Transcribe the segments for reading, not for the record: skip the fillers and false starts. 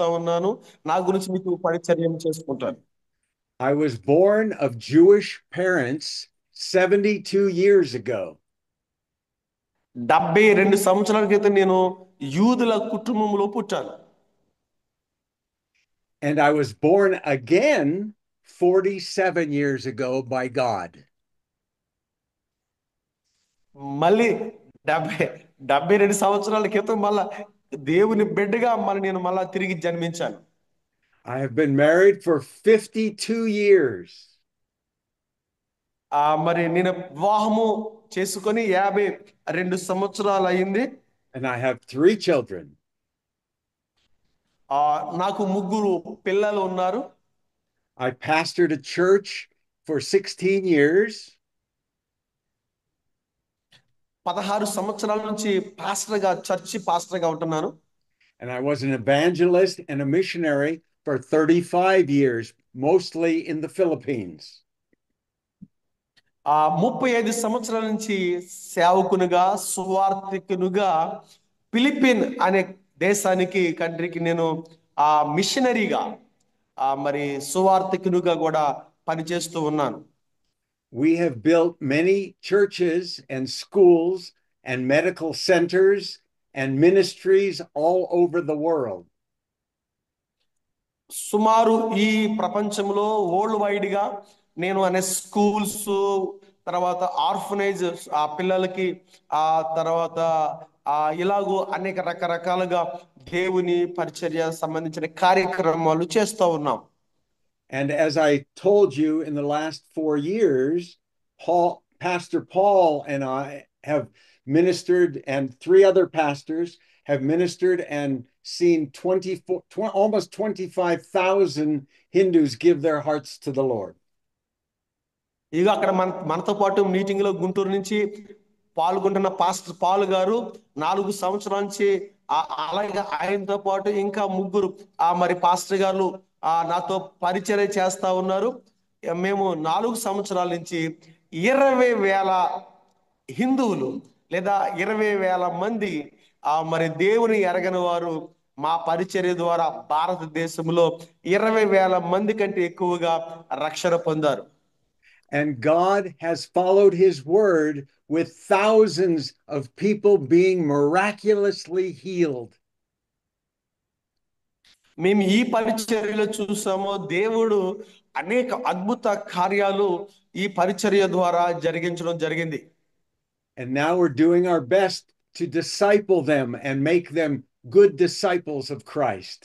చూస్తా ఉన్నాను. నా గురించి మీకు పరిచర్యం చేసుకుంటాను. I was born of Jewish parents 72 years ago. 72 సంవత్సరాల క్రితం నేను యూదుల కుటుంబంలో పుట్టాను. And I was born again 47 years ago by God. మళ్ళీ 72 సంవత్సరాల క్రితం మళ్ళా దేవుని బిడ్డగా నేను మళ్ళా తిరిగి జన్మించాను. I have been married for 52 years. మరి నేను వివాహము చేసుకొని 52 సంవత్సరాలు అయింది. And I have 3 children. నాకు 3 పిల్లలు ఉన్నారు. I pastored a church for 16 years. 16 సంవత్సరాల నుంచి చర్చి పాస్టర్గా ఉంటున్నాను. And I was an evangelist and a missionary for 35 years, mostly in the Philippines. 35 సంవత్సరాల నుంచి సేవకునిగా సువార్థికునిగా ఫిలిపిన్ అనే కంట్రీకి నేను మిషనరీగా మరి సువార్థికునిగా కూడా పనిచేస్తూ ఉన్నాను. We have built many churches and schools and medical centers and ministries all over the world. సుమారు ఈ ప్రపంచంలో వరల్డ్ వైడ్ గా నేను స్కూల్స్, తర్వాత ఆర్ఫనైజ్ పిల్లలకి, తర్వాత ఇలాగూ అనేక రకరకాలుగా దేవుని పరిచర్య సంబంధించిన కార్యక్రమాలు చేస్తూ ఉన్నాం. And as I told you, in the last 4 years, Pastor Paul and I have ministered, and 3 other pastors have ministered and seen almost 25,000 Hindus give their hearts to the Lord. ఇక అక్కడ మనతో పాటు మీటింగ్ లో గుంటూరు నుంచి పాల్గొంటున్న pastor Paul గారు 4 సంవత్సరాల నుంచి, అలాగే ఆయనతో పాటు ఇంకా 3 మరి పాస్టర్ గారు నాతో పరిచర్య చేస్తా ఉన్నారు. మేము 4 సంవత్సరాల నుంచి 20,000 హిందువులు లేదా 20,000 మంది మరి దేవుని ఎరగని వారు మా పరిచర్య ద్వారా భారతదేశంలో 20,000 మంది కంటే ఎక్కువగా రక్షణ పొందారు. And God has followed his word with thousands of people being miraculously healed. మేము ఈ పరిచర్యలో చూసాము, దేవుడు అనేక అద్భుత కార్యాలు ఈ పరిచర్య ద్వారా జరిగించడం జరిగింది. And now we're doing our best to disciple them and make them good disciples of Christ.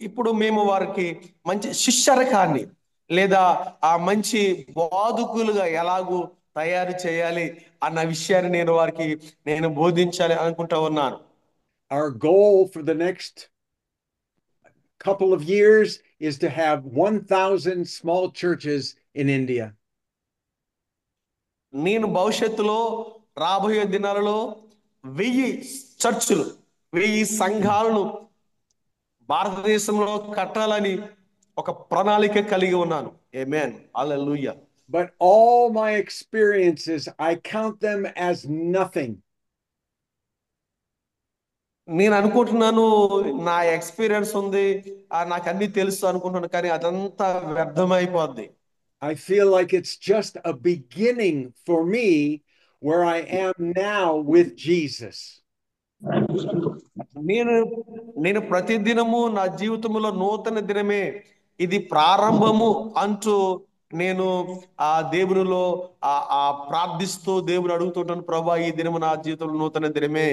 ఇప్పుడు మేము వారికి మంచి శిష్యరకాన్ని లేదా మంచి బోధకులుగా ఎలాగూ తయారు చేయాలి అన్న విషయాన్ని నేను బోధించాలి అనుకుంటా ఉన్నాను. Our goal for the next couple of years is to have 1,000 small churches in India. నేను భవిష్యత్తులో రాబోయే దినాలలో 1000 చర్చిలు, 1000 సంఘాలను భారతదేశంలో కట్టాలని ఒక ప్రణాళిక కలిగి ఉన్నాను. ఆమేన్, హల్లెలూయా. But all my experiences, I count them as nothing. నేను అనుకుంటున్నాను నా ఎక్స్పీరియన్స్ ఉంది, నాకు అన్ని తెలుసు అనుకుంటున్నాను, కానీ అదంతా వ్యర్థమైపోద్ది. I feel like it's just a beginning for me where I am now with Jesus. నేను ప్రతిదినము నా జీవితంలో నూతన దినమే, ఇది ప్రారంభము అంటూ నేను దేవునిలో ప్రార్థిస్తూ దేవుని అడుగుతుంటాను, ప్రభువా ఈ దినము నా జీవితంలో నూతన దినమే.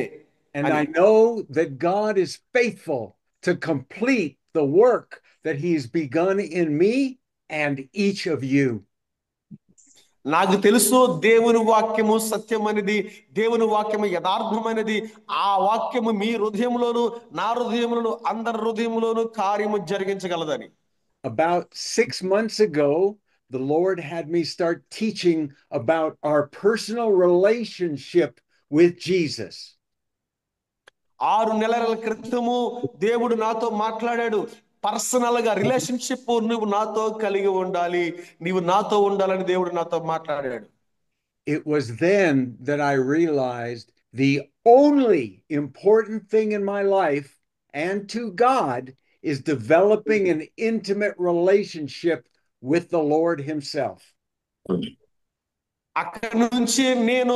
And I know that God is faithful to complete the work that he's begun in me and each of you. నాకు తెలుసు దేవుని వాక్యము సత్యమైనది, దేవుని వాక్యము యథార్థమైనది. ఆ వాక్యము మీ హృదయంలోను నా హృదయంలోను అందరి హృదయంలోను కార్యము జరిగించగలదని. About 6 months ago, the Lord had me start teaching about our personal relationship with Jesus. 6 నెలల క్రితము దేవుడు నాతో మాట్లాడాడు. పర్సనల్ గా రిలేషన్షిప్ నువ్వు నాతో కలిగి ఉండాలి, నీవు నాతో ఉండాలని దేవుడు నాతో మాట్లాడాడు. It was then that I realized the only important thing in my life and to God is developing an intimate relationship with the Lord Himself. అక్కడి నుంచి నేను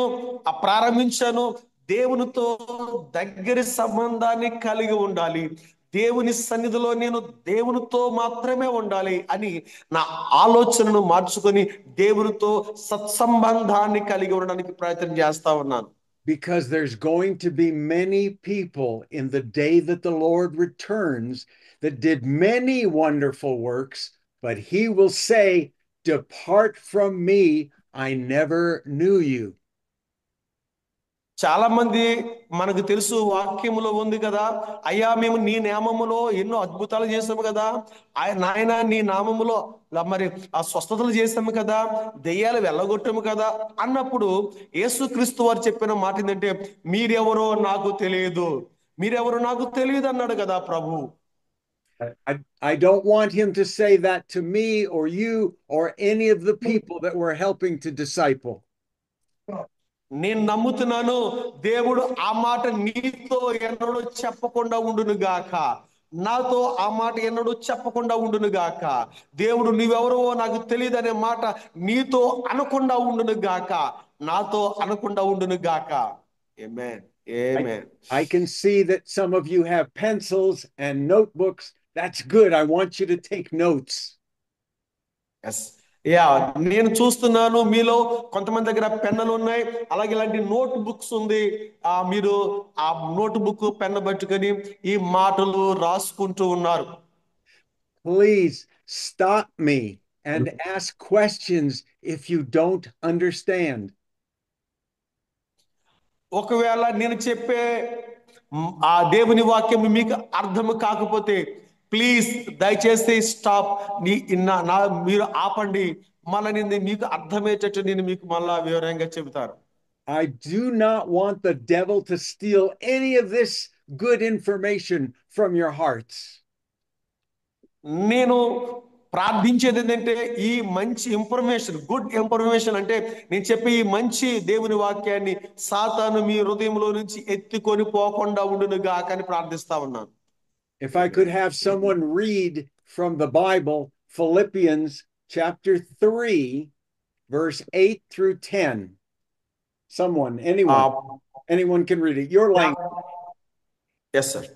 ప్రారంభించాను. దేవునితో దగ్గరి సంబంధాన్ని కలిగి ఉండాలి, దేవుని సన్నిధిలో నేను దేవునితో మాత్రమే ఉండాలి అని నా ఆలోచనను మార్చుకొని దేవునితో సత్సంబంధాన్ని కలిగి ఉండడానికి ప్రయత్నం చేస్తా ఉన్నాను. Because there's going to be many people in the day that the Lord returns that did many wonderful works, but He will say, "Depart from me, I never knew you." చాలా మంది మనకు తెలుసు, వాక్యములో ఉంది కదా, అయ్యా మేము నీ నామములో ఎన్నో అద్భుతాలు చేసాము కదా, నాయన నీ నామములో మరి ఆ స్వస్థతలు చేసాము కదా, దెయ్యాలు వెళ్ళగొట్టాము కదా అన్నప్పుడు యేసుక్రీస్తు వారు చెప్పిన మాట ఏంటంటే, మీరెవరో నాకు తెలియదు, మీరెవరో నాకు తెలియదు అన్నాడు కదా ప్రభు. I don't want him to say that to me or you or any of the people that we're helping to disciple. నేను నమ్ముతున్నాను, దేవుడు ఆ మాట నీతో ఎన్నడూ చెప్పకుండా ఉండును గాక, నాతో ఆ మాట ఎన్నడూ చెప్పకుండా ఉండును గాక, దేవుడు నీవెవరో నాకు తెలియదు అనే మాట నీతో అనకుండా ఉండును గాక, నాతో అనకుండా ఉండును గాక. ఆమేన్, ఆమేన్. I can see that some of you have pencils and notebooks. That's good. I want you to take notes. Yes, yeah, నేను చూస్తున్నాను మీలో కొంతమంది దగ్గర పెన్నులు ఉన్నాయి, అలాగే ఇలాంటి నోట్ బుక్స్ ఉంది. మీరు ఆ నోట్ బుక్ పెన్ను పట్టుకొని ఈ మాటలు రాసుకుంటూ ఉన్నారు. Please stop me and ask questions if you don't understand. ఒకవేళ నేను చెప్పే ఆ దేవుని వాక్యం మీకు అర్థం కాకపోతే ప్లీజ్ దయచేసి స్టాప్, మీరు ఆపండి, మళ్ళీ నేను మీకు అర్థమయ్యేటట్టు నేను మీకు మళ్ళా వివరంగా చెబుతాను. I do not want the devil to steal any of this good information from your hearts. నేను ప్రార్థించేది ఏంటంటే, ఈ మంచి ఇన్ఫర్మేషన్, గుడ్ ఇన్ఫర్మేషన్ అంటే నేను చెప్పే ఈ మంచి దేవుని వాక్యాన్ని సాతాను మీ హృదయంలో నుంచి ఎత్తుకొని పోకుండా ఉండును గాక అని ప్రార్థిస్తా ఉన్నాను. If I could have someone read from the Bible, Philippians chapter 3, verse 8 through 10. Someone, anyone can read it. Your language. Yes sir.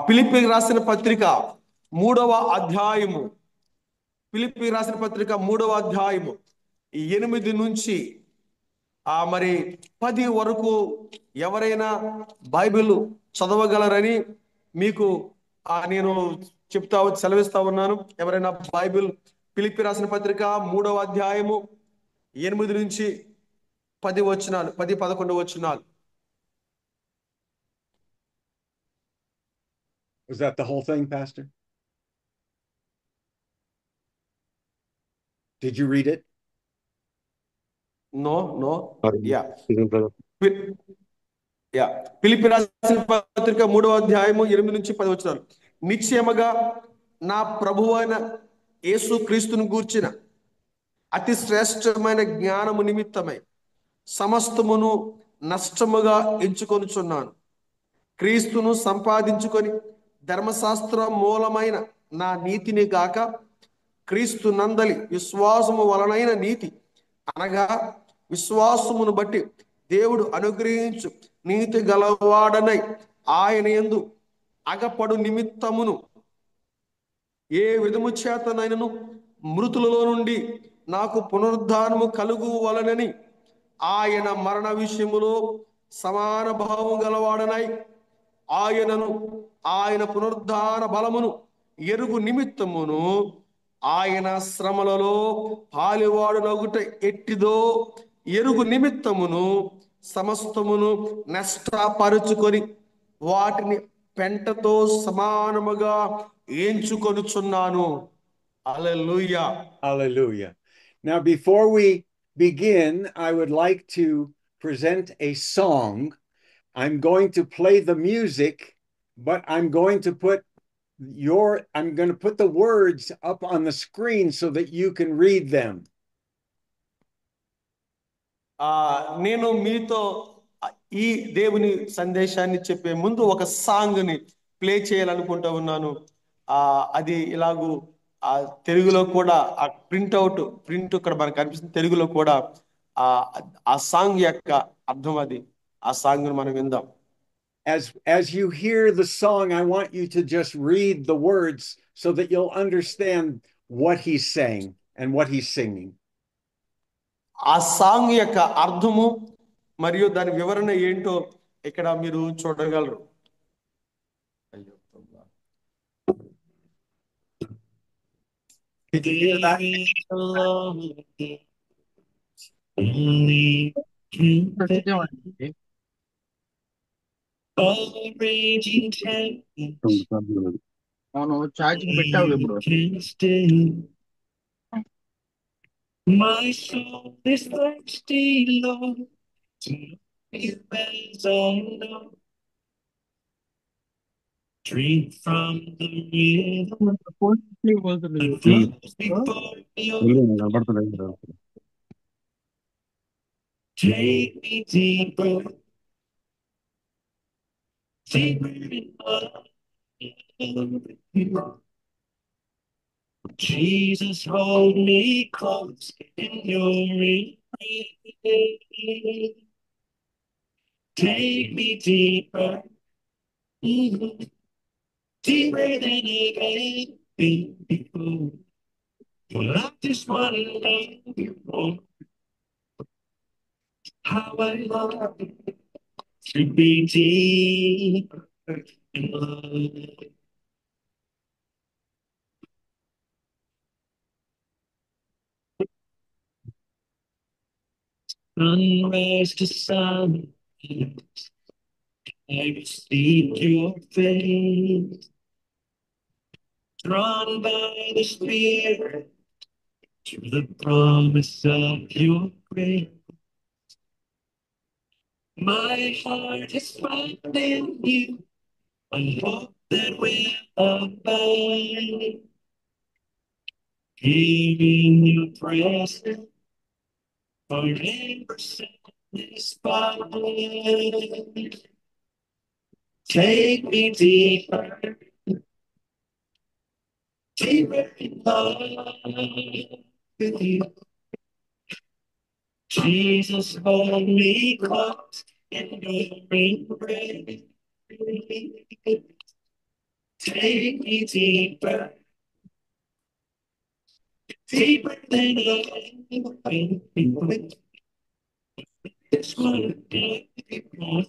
ఫిలిప్పీకి రాసిన పత్రిక 3వ అధ్యాయము, ఫిలిప్పీకి రాసిన పత్రిక 3వ అధ్యాయము 8 నుంచి మరి 10 వరకు ఎవరైనా బైబిల్ చదవగలరని మీకు నేను సెలవిస్తా ఉన్నాను. ఎవరైనా బైబిల్ ఫిలిప్పీ రాసిన పత్రిక 3వ అధ్యాయము 8 నుంచి 10 వచనాలు, 10-11 వచనాలు. Was that the whole thing, Pastor? Did you read it? No. Yeah. Philippi రాసిన పత్రిక 3వ అధ్యాయము 8 నుంచి 10 వచనాలు. నిశ్చయముగా నా ప్రభువైన యేసు క్రీస్తును గూర్చిన అతి శ్రేష్టమైన జ్ఞానము నిమిత్తమై సమస్తమును నష్టముగా ఎంచుకొనుచున్నాను. క్రీస్తును సంపాదించుకొని ధర్మశాస్త్ర మూలమైన నా నీతిని గాక క్రీస్తు నందలి విశ్వాసము వలనైన నీతి, అనగా విశ్వాసమును బట్టి దేవుడు అనుగ్రహించు నీతి గలవాడనై ఆయన యందు అగపడు నిమిత్తమును ఏ విధము చేతనైనను మృతులలో నుండి నాకు పునరుద్ధానము కలుగు వలనని ఆయన మరణ విషయములో సమాన భావం గలవాడనై ఆయనను ఆయన పునరుద్ధాన బలమును ఎరుగు నిమిత్తమును ఆయన శ్రమలలో పాలివాడునగుట ఎట్టిదో ఎరుగు నిమిత్తమును సమస్తమును నష్టపరుచుకొని వాటిని పెంటతో సమానముగా ఎంచుకొనుచున్నాను. హల్లెలూయా. Hallelujah. Now, before we begin, I would like to present a song. I'm going to play the music, but I'm going to put the words up on the screen so that you can read them. నేను మీతో ఈ దేవుని సందేశాన్ని చెప్పే ముందు ఒక సాంగ్ని play చేయాలనుకుంటా ఉన్నాను. అది ఇలాగూ తెలుగులో కూడా ఆ ప్రింట్ ఇక్కడ మనకు కనిపిస్తుంది. తెలుగులో కూడా ఆ ఆ సాంగ్ యొక్క అర్థం అది. ఆ సాంగ్ మనం విందాం. As you hear the song, I want you to just read the words so that you'll understand what he's saying and what he's singing. ఆ సాంగ్ యొక్క అర్థము మరియు దాని వివరణ ఏంటో ఇక్కడ మీరు చూడగలరు. అయ్యో ప్రభువా. ప్రసిద్ధమండి. అవును, ఛార్జింగ్ పెట్టావు ఇప్పుడు. My soul is thirsty, Lord, to know you as I know. Drink from the river that flows before your. Take me deeper, deeper in love with you. Jesus, hold me close in your embrace. Take me deeper, deeper than I've ever been before. Well, I just want to love you more. How I love to be deeper in love. Sunrise to sunrise, I received your face. Drawn by the Spirit to the promise of your grace. My heart is found in you, a hope that will abide. Here in your presence, forever satisfied. Take me deeper, deeper in love with you. Jesus, hold me close in your embrace. Take me deeper, deeper than I've been before. Just wanna be more.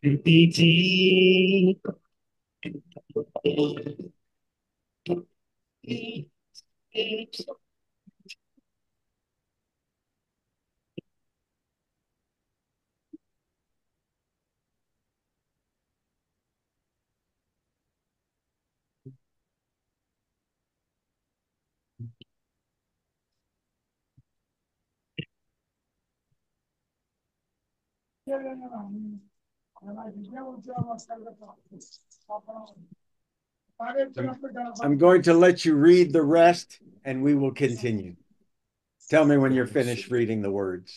To be deep. I'm going to let you read the rest and we will continue. Tell me when you're finished reading the words.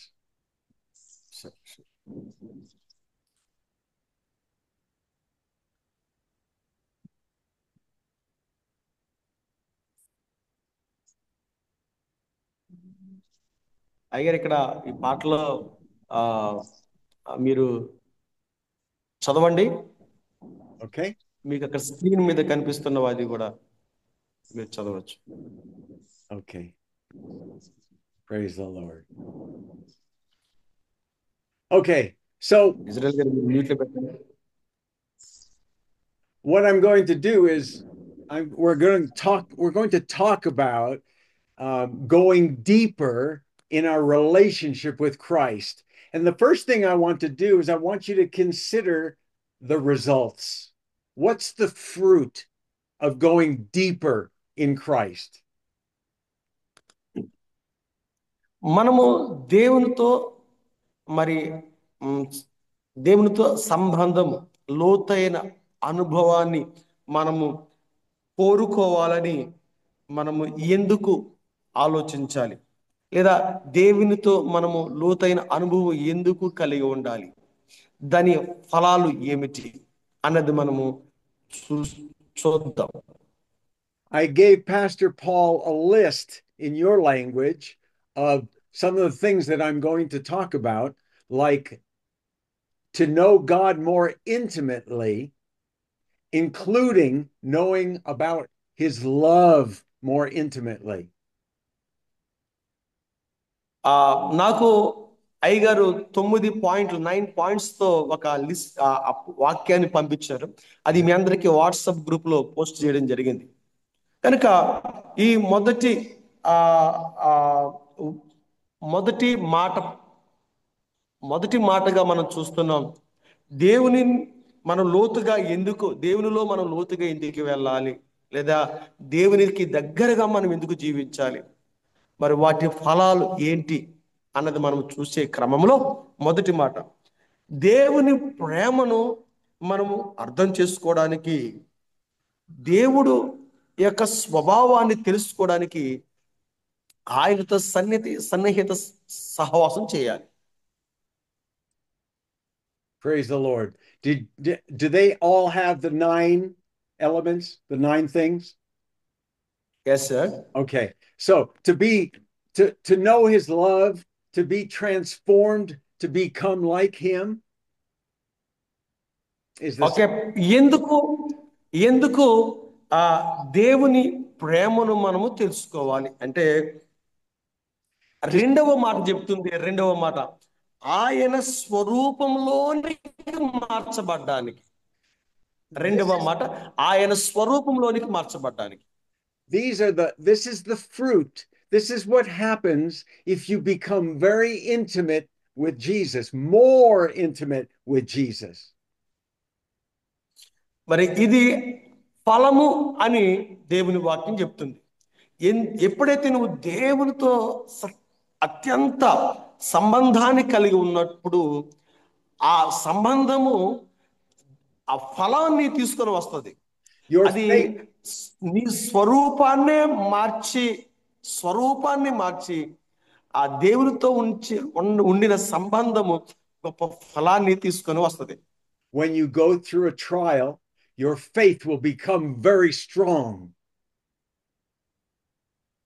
అయ్యారు ఇక్కడ ఈ పాటలో మీరు చదవండి. Okay? మీకు అక్కడ screen మీద కనిపిస్తున్న అది కూడా మీరు చదవచ్చు. Okay. Praise the Lord. Okay, so Israel గారు మీరు మ్యూట్లో పెట్టండి. what I'm going to do is we're going to talk about going deeper in our relationship with Christ. And the first thing I want to do is I want you to consider the results. What's the fruit of going deeper in Christ? మనము దేవునితో దేవునితో సంబంధం, లోతైన అనుభవాన్ని మనము కోరుకోవాలని మనము ఎందుకు ఆలోచించాలి, లేదా దేవునితో మనము లోతైన అనుభవం ఎందుకు కలిగి ఉండాలి? దాని ఫలాలు ఏమిటి అన్నది మనము చూద్దాం. I gave Pastor Paul a list in your language of some of the things that I'm going to talk about, like to know God more intimately, including knowing about his love more intimately. నాకు అయ్యగారు 9 points తో ఒక list వాక్యాన్ని పంపించారు. అది మీ అందరికీ WhatsApp group లో post చేయడం జరిగింది. కనుక ఈ మొదటి మాటగా మనం చూస్తున్నాం, దేవునిలో మనం లోతుగా ఎందుకు వెళ్ళాలి, లేదా దేవునికి దగ్గరగా మనం ఎందుకు జీవించాలి, మరి వాటి ఫలాలు ఏంటి అన్నది మనం చూసే క్రమంలో మొదటి మాట, దేవుని ప్రేమను మనము అర్థం చేసుకోవడానికి, దేవుడు యొక్క స్వభావాన్ని తెలుసుకోవడానికి ఆయనతో సన్నిహిత సహవాసం చేయాలి. Praise the Lord. Do they all have the 9 elements, the 9 things? Yes, sir. Okay. So to know his love, to be transformed, to become like him is this. Okay. ఎందుకు దేవుని ప్రేమను మనము తెలుసుకోవాలి అంటే రెండవ మాట ఆయన స్వరూపంలోనికి మార్చబడ్డానికి. This is the fruit. This is what happens if you become very intimate with Jesus, more intimate with Jesus. మరి ఇది ఫలము అని దేవుని వాక్యం చెప్తుంది. ఎప్పుడైతే నువ్వు దేవునితో అత్యంత సంబంధాన్ని కలిగి ఉన్నప్పుడు ఆ సంబంధము ఆ ఫలాన్ని తీసుకొని వస్తుంది. అది నీ స్వరూపాన్ని మార్చి ఆ దేవునితో ఉండిన సంబంధము గొప్ప ఫలాన్ని తీసుకొని వస్తుంది. When you go through a trial, your faith will become very strong.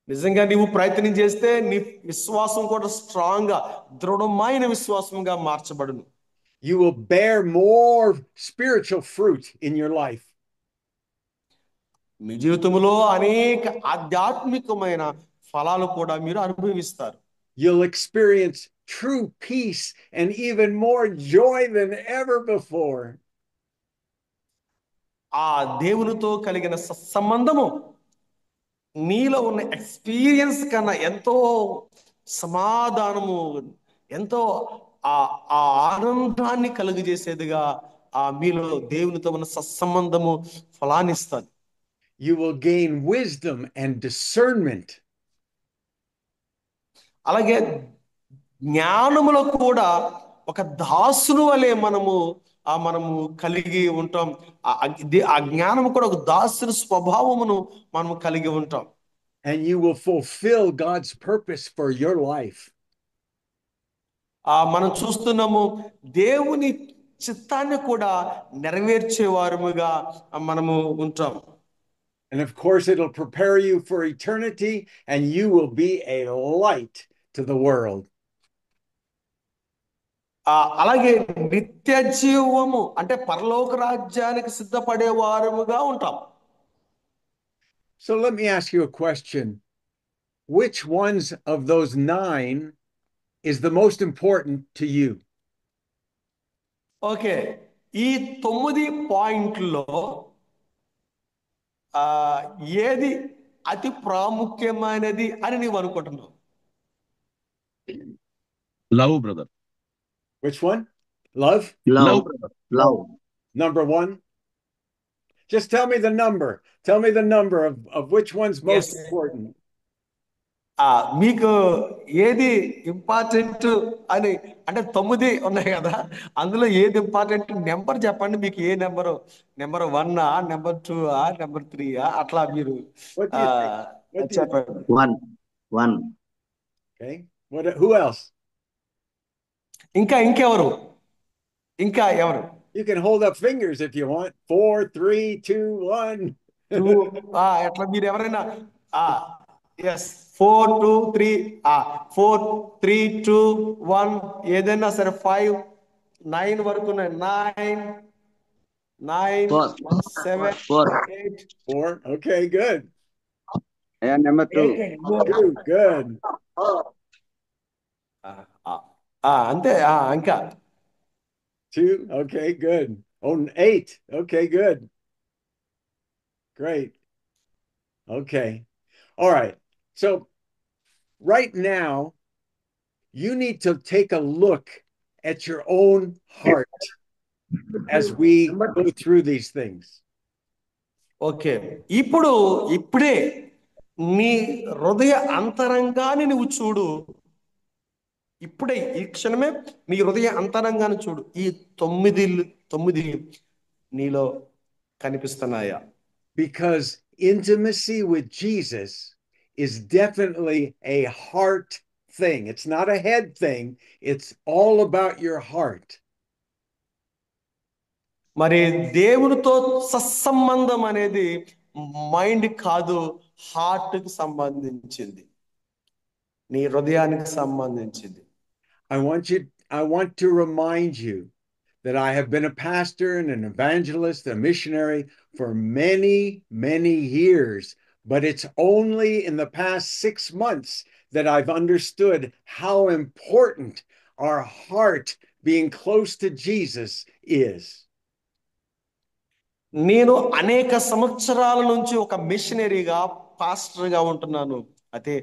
నిజంగా నీవు ప్రయత్నం చేస్తే నీ విశ్వాసం కూడా స్ట్రాంగ్ గా, దృఢమైన విశ్వాసంగా మార్చబడును. You will bear more spiritual fruit in your life. మీ జీవితంలో అనేక ఆధ్యాత్మికమైన ఫలాలు కూడా మీరు అనుభవిస్తారు. You'll experience true peace and even more joy than ever before. ఆ దేవునితో కలిగిన సంబంధము నీలో ఉన్న ఎక్స్పీరియన్స్ కన్నా ఎంతో సమాధానము, ఎంతో ఆనందాన్ని కలుగజేసేదిగా మీలో దేవునితో ఉన్న సత్సంబంధము ఫలాన్ని ఇస్తుంది. You will gain wisdom and discernment. అలాగే జ్ఞానములో కూడా ఒక దాసుని వలె మనము కలిగి ఉంటాం. ఆ జ్ఞానము కూడా ఒక దాసుని స్వభావమును మనము కలిగి ఉంటాం. And you will fulfill God's purpose for your life. మనం చూస్తున్నాము దేవుని చిత్తాన్ని కూడా నెరవేర్చేవారుగా మనము ఉంటాం. And of course, it'll prepare you for eternity, and you will be a light to the world. అలాగే నిత్య జీవము అంటే పరలోక రాజ్యానికి సిద్ధపడే వారముగా ఉంటాం. So let me ask you a question. Which ones of those 9 is the most important to you? Okay, ఈ 9 పాయింట్లలో ఏది అతి ప్రాముఖ్యమైనది అని నీవు అనుకుంటున్నావు? Love, brother. Which one? Love? Love, brother. Love. Number 1? Just tell me the number. Tell me the number of which one's most important. మీకు ఏది ఇంపార్టెంట్ అని అంటే 9 ఉన్నాయి కదా, అందులో ఏది ఇంపార్టెంట్ నెంబర్ చెప్పండి. మీకు ఏ నెంబరు, నెంబర్ 1, నెంబర్ 2, నెంబర్ 3 అట్లా మీరు చెప్పండి. 1. Okay. Who else? ఇంకెవరు ఇంకా ఎవరు? You can hold up fingers if you want. 4, 3, 2, 1. ఎట్లా మీరు ఎవరైనా ఎస్ 4 2 3 4 3 2 1 ఏదైనా సరే 5 9 వరకు 9 9 Four. 7 Four. 8 4. Okay, good. And number 2. 2, good. అంతే ఇంకా 2, okay, good. Oh, 8. Okay, good. Great. Okay. All right. So right now, you need to take a look at your own heart as we go through these things. Okay ఇప్పుడే నీ హృదయ అంతరంగాన్ని నువ్వు చూడు. ఇప్పుడే ఈ క్షణమే నీ హృదయ అంతరంగాన్ని చూడు. ఈ 9 నీలో కనిపిస్తున్నాయా? Because intimacy with Jesus is definitely a heart thing. It's not a head thing. It's all about your heart. మరి దేవునితో సత్సంబంధం అనేది మైండ్ కాదు, హార్ట్కి సంబంధించింది, నీ హృదయానికి సంబంధించింది. I want to remind you that I have been a pastor and an evangelist, a missionary for many, many years. But it's only in the past 6 months that I've understood how important our heart being close to Jesus is. నేను అనేక సంవత్సరాల నుంచి ఒక మిషనరీగా పాస్టర్గా ఉంటున్నాను. అయితే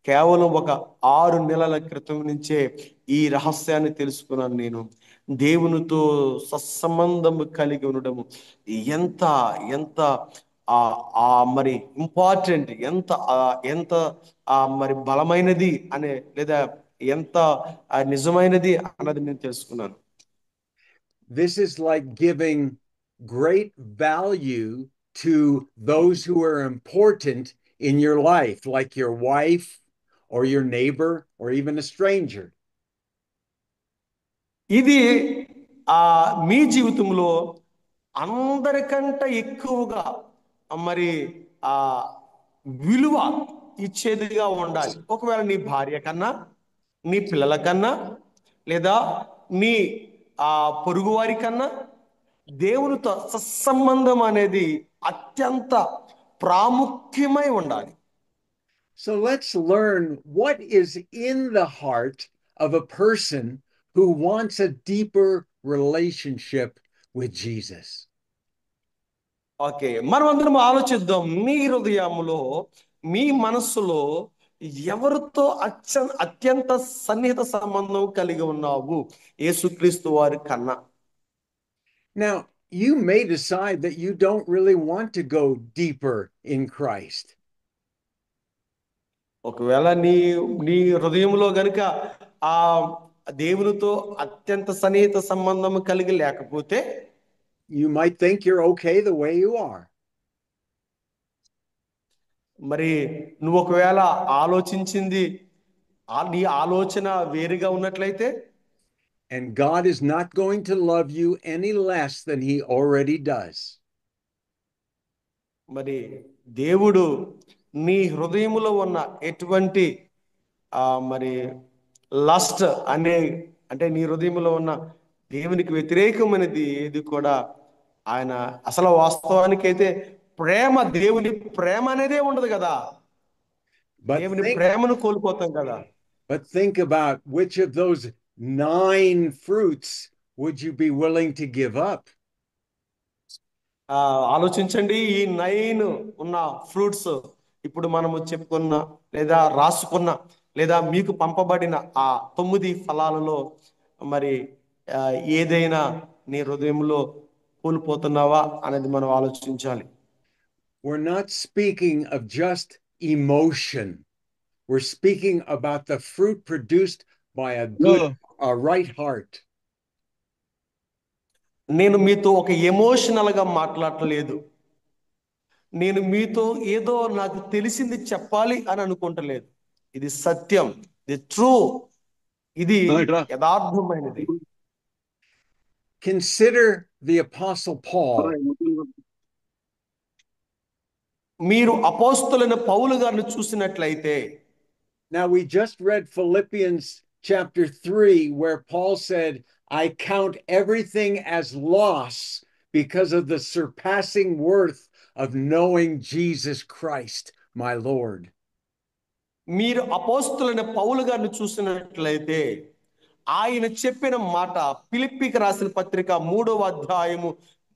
కేవలం ఒక 6 నెలల క్రితం నుంచే ఈ రహస్యాన్ని తెలుసుకున్నాను. నేను దేవునితో సత్సంబంధం కలిగి ఉండడము ఎంత ఎంత మరి ఇంపార్టెంట్, ఎంత మరి బలమైనది అనే, లేదా ఎంత నిజమైనది అన్నది నేను తెలుసుకున్నాను. This is like giving great value to those who are important in your life, like your wife or your neighbor or even a stranger. ఇది మీ జీవితంలో అందరికంటే ఎక్కువగా మరి విలువ ఇచ్చేదిగా ఉండాలి. ఒకవేళ నీ భార్య కన్నా, నీ పిల్లల కన్నా, లేదా నీ పొరుగు వారి కన్నా దేవునితో సత్సంబంధం అనేది అత్యంత ప్రాముఖ్యమై ఉండాలి. So let's learn what is in the heart of a person who wants a deeper relationship with Jesus. Okay, మనం అందరం ఆలోచిద్దాం. మీ హృదయములో, మీ మనస్సులో ఎవరితో అత్యంత సన్నిహిత సంబంధం కలిగి ఉన్నావు? యేసుక్రీస్తు వారి కన్నా. Now, you may decide that you don't really want to go deeper in Christ. ఒకవేళ నీ హృదయంలో గనుక ఆ దేవునితో అత్యంత సన్నిహిత సంబంధం కలిగి లేకపోతే, you might think you're okay the way you are. మరి నువ్వు ఒకవేళ ఆలోచించింది, నీ ఆలోచన వేరుగా ఉన్నట్లయితే, and God is not going to love you any less than he already does. మరి దేవుడు నీ హృదయములో ఉన్న ఎటువంటి మరి లస్ట్ అంటే నీ హృదయంలో ఉన్న దేవునికి వ్యతిరేకమైనది ఏది కూడా ఆయన అసలు వాస్తవానికైతే దేవుని ప్రేమ అనేదే ఉండదు కదా. దేవుని ప్రేమను కోల్పోతాం కదా. But think about which of those 9 fruits would you be willing to give up? ఆలోచించండి, ఈ 9 ఉన్న ఫ్రూట్స్ ఇప్పుడు మనము చెప్పుకున్న, లేదా రాసుకున్న, లేదా మీకు పంపబడిన ఆ 9 ఫలాలలో మరి ఏదైనా నీ హృదయంలో కోల్పోతున్నావా అనేది మనం ఆలోచించాలి. We're not speaking of just emotion. We're speaking about the fruit produced by a right heart. నేను మీతో ఒక ఎమోషనల్ గా మాట్లాడలేదు. నేను మీతో ఏదో నాకు తెలిసింది చెప్పాలి అని అనుకుంటలేదు. ఇది సత్యం, ఇది ట్రూ, ఇది యథార్థమైనది. Consider the Apostle Paul. మీరు అపోస్తలులైన పౌలు గారిని చూసినట్లయితే, Now, we just read Philippians chapter 3, where Paul said, I count everything as loss because of the surpassing worth of knowing Jesus Christ, my Lord. మీరు అపోస్తలులైన పౌలు గారిని చూసినట్లయితే, ఆయన చెప్పిన మాట ఫిలిప్పీకి రాసిన పత్రిక 3వ అధ్యాయము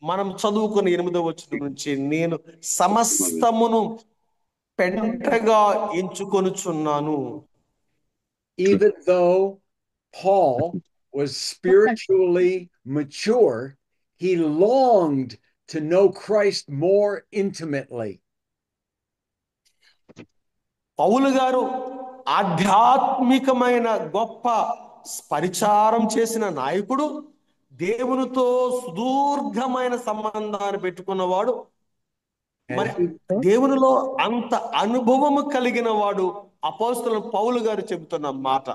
మనం చదువుకున్న 8వ వచనం నుంచి, నేను సమస్తమును పెంటగా ఎంచుకొనుచున్నాను. Even though Paul was spiritually mature, he longed to know Christ more intimately. పౌలు గారు ఆధ్యాత్మికమైన గొప్ప పరిచారం చేసిన నాయకుడు, దేవునితో సుదీర్ఘమైన సంబంధాన్ని పెట్టుకున్నవాడు, మరి దేవునిలో అంత అనుభవము కలిగిన వాడు అపోస్తలుల పౌలు గారు చెబుతున్న మాట.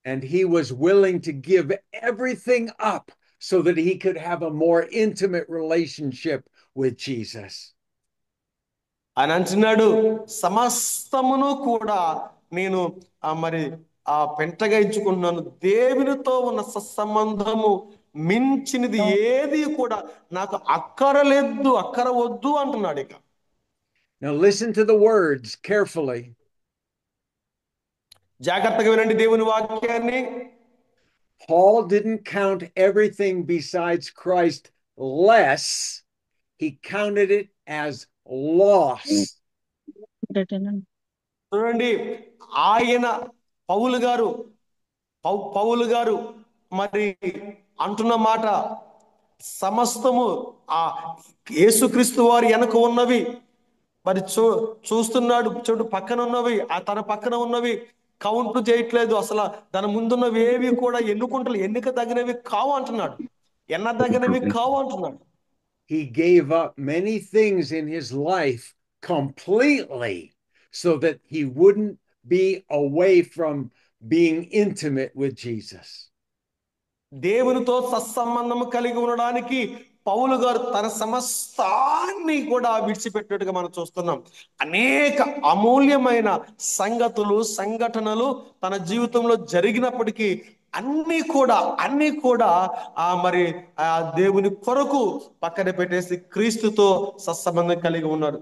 And he was willing to give everything up so that he could have a more intimate relationship with Jesus. అని అంటున్నాడు, సమస్తమును కూడా నేను మరి పెంటగా ఎంచుకుంటున్నాను, దేవునితో ఉన్న సత్సంబంధము మించినది ఏది కూడా నాకు అక్కరలేదు, అక్కర వద్దు అంటున్నాడు. ఇక Now listen to the words carefully. జాగ్రత్తగా వినండి దేవుని వాక్యాన్ని. Paul didn't count everything besides Christ less. He counted it as loss. చూడండి, ఆయన పౌలు గారు మరి అంటున్న మాట, సమస్తము ఆ యేసుక్రీస్తు వారి వెనక ఉన్నవి మరి చూస్తున్నాడు, చూడు పక్కన ఉన్నవి, తన పక్కన ఉన్నవి కౌంట్ చేయట్లేదు, అసలు తన ముందున్నవి ఏవి కూడా ఎన్నిక తగినవి కావు అంటున్నాడు, తగినవి కావు అంటున్నాడు. He gave up many things in his life completely so that he wouldn't be away from being intimate with Jesus. దేవునితో సత్సంబంధం కలిగి ఉండడానికి పౌలు గారు తన సమస్తాన్ని కూడా విడిచిపెట్టినట్టుగా మనం చూస్తున్నాం. అనేక అమూల్యమైన సంఘటనలు తన జీవితంలో జరిగినప్పటికీ అన్ని కూడా మరి దేవుని కొరకు పక్కన పెట్టేసి క్రీస్తుతో సత్సంబంధం కలిగి ఉన్నారు.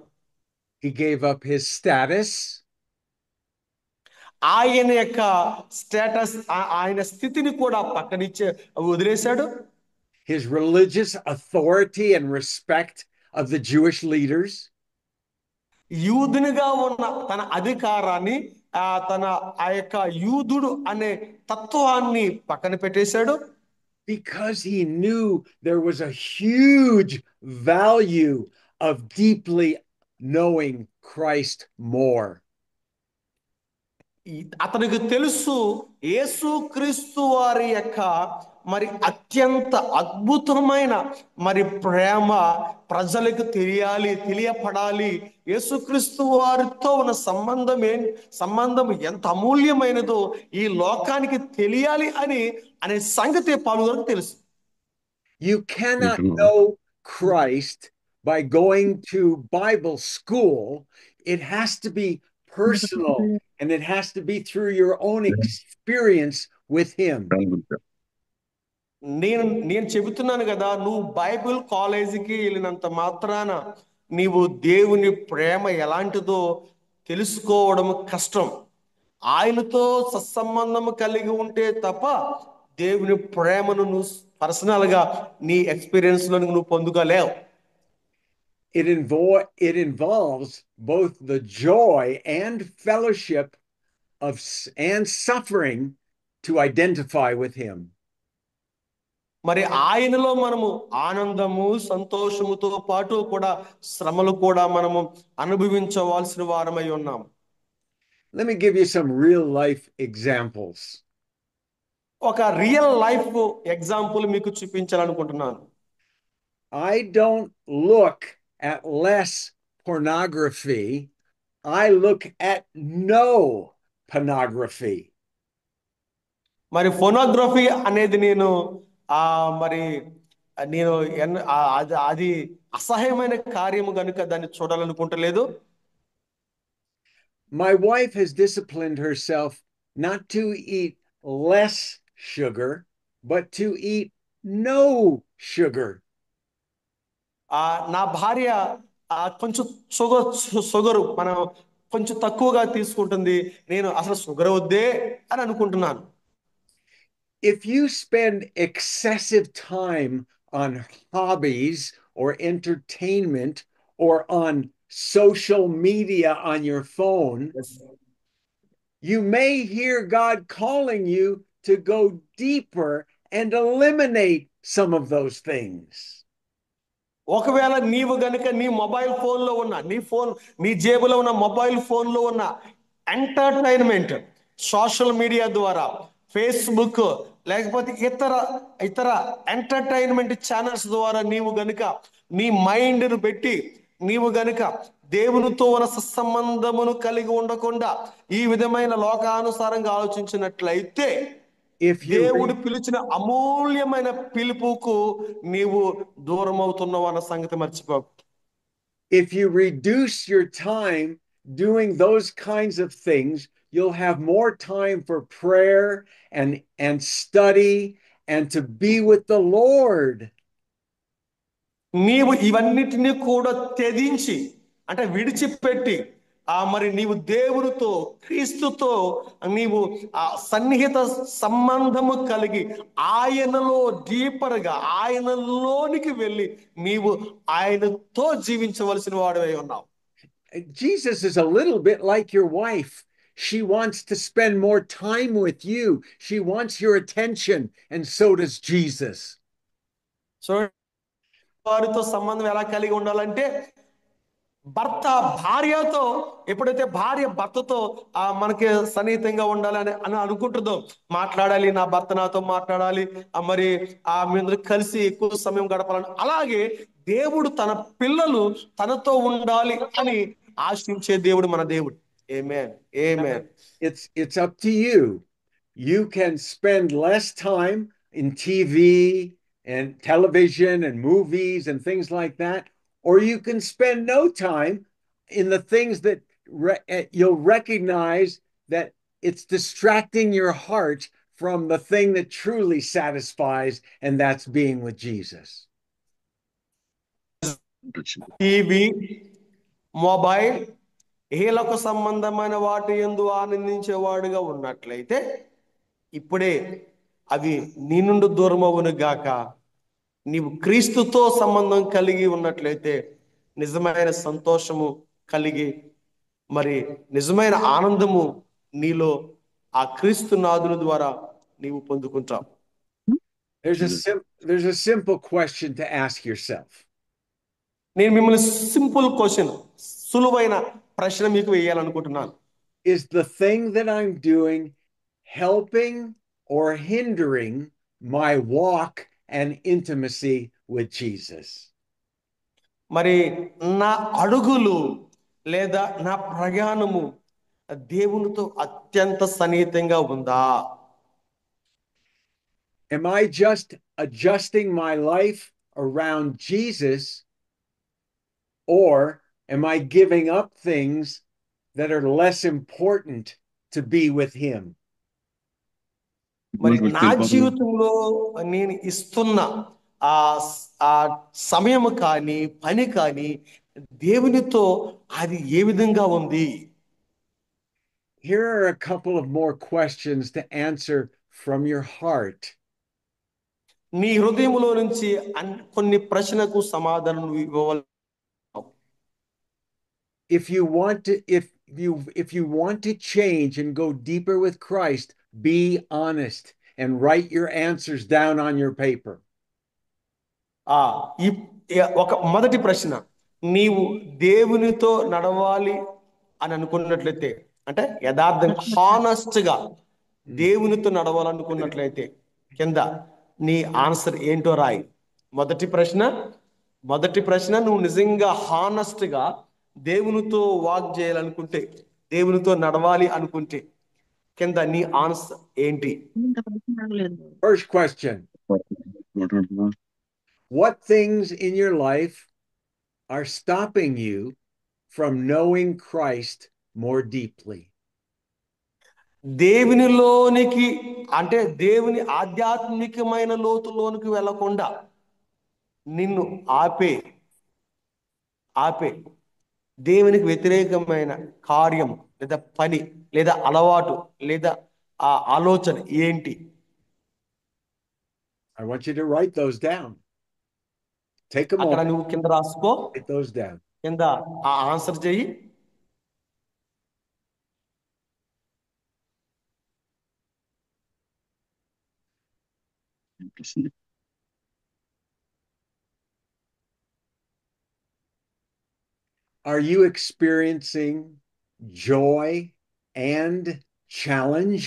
He gave up his status. ఆయన యొక్క స్టేటస్, ఆయన స్థితిని కూడా వదిలేశాడు. His religious authority and respect of the Jewish leaders. యూదునిగా ఉన్న తన అధికారాన్ని, తన యొక్క యూదుడు అనే తత్వాన్ని పక్కన పెట్టేశాడు. Because he knew there was a huge value of deeply knowing Christ more. అతనికి తెలుసు యేసుక్రీస్తు వారి యొక్క మరి అత్యంత అద్భుతమైన మరి ప్రేమ ప్రజలకు తెలియపడాలి, యేసుక్రీస్తు వారితో ఉన్న సంబంధం ఎంత అమూల్యమైనదో ఈ లోకానికి తెలియాలి అనే సంగతి పౌలు గారికి తెలుసు. You cannot know Christ by going to Bible school. It has to be personal, and it has to be through your own experience with him. నేను చెబుతున్నాను కదా, నువ్వు బైబిల్ కాలేజీకి వెళ్ళినంత మాత్రాన నీవు దేవుని ప్రేమ ఎలాంటిదో తెలుసుకోవడం కష్టం. ఆయనతో సత్సంబంధం కలిగి ఉంటే తప్ప దేవుని ప్రేమను నువ్వు పర్సనల్ గా నీ ఎక్స్పీరియన్స్ లో నువ్వు పొందుకోలేవు. It involves both the joy and fellowship and suffering to identify with him. మరి ఆయనలో మనము ఆనందము సంతోషముతో పాటు కూడా శ్రమలు కూడా మనము అనుభవించవలసిన వారమై ఉన్నాం. Let me give you some real life examples. ఒక రియల్ లైఫ్ ఎగ్జాంపుల్ మీకు చూపించాలనుకుంటున్నాను. I don't look at less pornography. I look at no pornography. మరి ఫోనోగ్రఫీ అనేది నేను మరి నేను అది అసహ్యమైన కార్యము కనుక దాన్ని చూడాలనుకుంటలేదు. My wife has disciplined herself not to eat less sugar, but to eat no sugar. నా భార్య కొంచెం షుగరు మనం కొంచెం తక్కువగా తీసుకుంటుంది. నేను అసలు షుగర్ వద్దే అని అనుకుంటున్నాను. If you spend excessive time on hobbies or entertainment or on social media on your phone, you may hear God calling you to go deeper and eliminate some of those things. ఒకవేళ నీవు గనుక నీ mobile ఫోన్లో ఉన్న నీ జేబులో ఉన్న mobile ఫోన్లో ఉన్న ఎంటర్టైన్మెంట్, సోషల్ మీడియా ద్వారా, ఫేస్బుక్ లేకపోతే ఇతర ఎంటర్టైన్మెంట్ ఛానల్స్ ద్వారా నీవు గనుక నీ మైండ్ను పెట్టి నీవు గనుక దేవునితో ఉన్న సత్సంబంధమును కలిగి ఉండకుండా ఈ విధమైన లోకానుసారంగా ఆలోచించినట్లయితే దేవుడు పిలిచిన అమూల్యమైన పిలుపుకు నీవు దూరం అవుతున్నావు అన్న సంగతి మర్చిపోకు. If you reduce your time doing those kinds of things, you'll have more time for prayer and study and to be with the Lord. నీవు ఇవన్నిటిని కూడా త్యజించి అంటే విడిచిపెట్టి మరి నీవు దేవునితో క్రీస్తుతో నీవు సన్నిహిత సంబంధము కలిగి ఆయనలో డీపర్గా ఆయనలోనికి వెళ్ళి నీవు ఆయనతో జీవించవలసిన వాడివై ఉన్నావు. Jesus is a little bit like your wife. She wants to spend more time with you. She wants your attention, and so does Jesus. So వారితో సంబంధం ఎలా కలిగి ఉండాలంటే భర్త భార్యతో ఎప్పుడైతే భార్య భర్తతో మనకి సన్నిహితంగా ఉండాలి అని అనుకుంటుందో, మాట్లాడాలి, నా భర్త నాతో మాట్లాడాలి, మరి మీ కలిసి ఎక్కువ సమయం గడపాలని, అలాగే దేవుడు తన పిల్లలు తనతో ఉండాలి అని ఆశించే దేవుడు మన దేవుడు. ఆమేన్, ఆమేన్. It's up to you. You can spend less time in TV and television and movies and things like that, or you can spend no time in the things that you'll recognize that it's distracting your heart from the thing that truly satisfies, and that's being with Jesus. TV, mobile, ఏలకు సంబంధమైన వాటి యందు ఆనందించేవాడుగా ఉన్నట్లయితే ఇప్పుడే అవి నీ నుండి దూరమవును గాక. నీవు క్రీస్తుతో సంబంధం కలిగి ఉన్నట్లయితే నిజమైన సంతోషము కలిగి మరి నిజమైన ఆనందము నీలో ఆ క్రీస్తు నాదుని ద్వారా నీవు పొందుకుంటావు. There's a simple question to ask yourself. నేను మిమ్మల్ని సింపుల్ క్వశ్చన్, సులువైన ప్రశ్న మీకు వేయాలనుకుంటున్నాను. Is the thing that I'm doing helping or hindering my walk and intimacy with Jesus? మరి నా అడుగులు లేదా నా ప్రయాణము దేవునితో అత్యంత సన్నిహితంగా ఉందా? Am I just adjusting my life around Jesus, or am I giving up things that are less important to be with him? మరి నా జీవితంలో నేను ఇస్తున్న ఆ సమయము కానీ పని కానీ దేవునితో అది ఏ విధంగా ఉంది? Here are a couple of more questions to answer from your heart. నీ హృదయములో నుంచి కొన్ని ప్రశ్నలకు సమాధానం ఇవ్వాలి. If you want to change and go deeper with Christ, be honest and write your answers down on your paper. ఒక మొదటి ప్రశ్న, నీవు దేవునితో నడవాలి అని అనుకున్నట్లయితే, అంటే యథార్థంగా హానెస్ట్ గా దేవునితో నడవాలనుకున్నట్లయితే కింద నీ ఆన్సర్ ఏంటో రాయి. మొదటి ప్రశ్న నువ్వు నిజంగా హానెస్ట్ గా దేవునితో వాక్ చేయాలనుకుంటే, దేవునితో నడవాలి అనుకుంటే కింద నీ ఆన్సర్ ఏంటి? First question. What things in your life are stopping you from knowing Christ more deeply? దేవునిలోనికి అంటే దేవుని ఆధ్యాత్మికమైన లోతులోనికి వెళ్ళకుండా నిన్ను ఆపే దేవునికి వ్యతిరేకమైన కార్యం లేదా పని లేదా అలవాటు లేదా ఆ ఆలోచన ఏంటి? I want you to write those down. Take a అక్కడ moment, నువ్వు కింద రాసుకో, write those down. కింద ఆ ఆన్సర్ చెయ్యి. Are you experiencing joy and challenge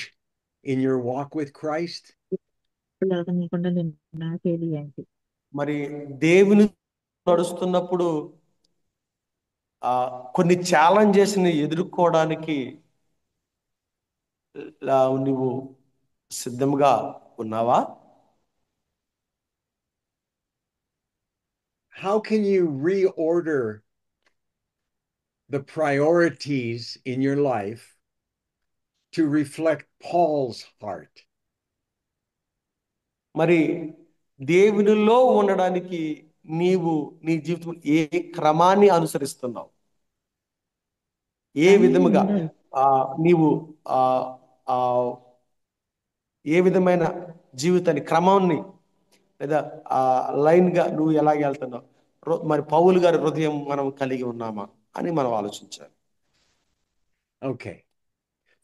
in your walk with Christ? మరి దేవుని నడుస్తున్నప్పుడు కొన్ని ఛాలెంజెస్ ని ఎదుర్కోవడానికి నువ్వు సిద్ధంగా ఉన్నావా? How can you reorder the priorities in your life to reflect Paul's heart? మరి దేవునిలో ఉండడానికి నీవు నీ జీవితం ఏ క్రమాన్ని అనుసరిస్తున్నావు? ఏ విధముగా నీవు ఏ విధమైన జీవితాన్ని క్రమాన్ని లేదా లైన్ గా నువ్వు ఎలాగ వెళ్తున్నావు? మరి పౌలు గారి హృదయం మనం కలిగి ఉన్నామా అని మనం ఆలోచించాలి. Okay.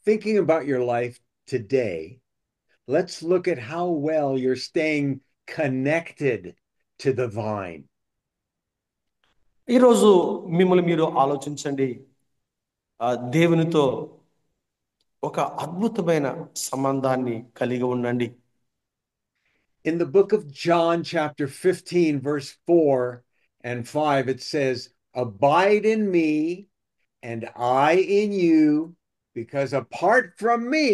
Thinking about your life today, let's look at how well you're staying connected to the vine. ఈరోజు మిమ్మల్ని మీరు ఆలోచించండి. దేవునితో ఒక అద్భుతమైన సంబంధాన్ని కలిగి ఉండండి. In the book of John, chapter 15, verse 4 and 5, it says, "Abide in me, and I in you, because apart from me,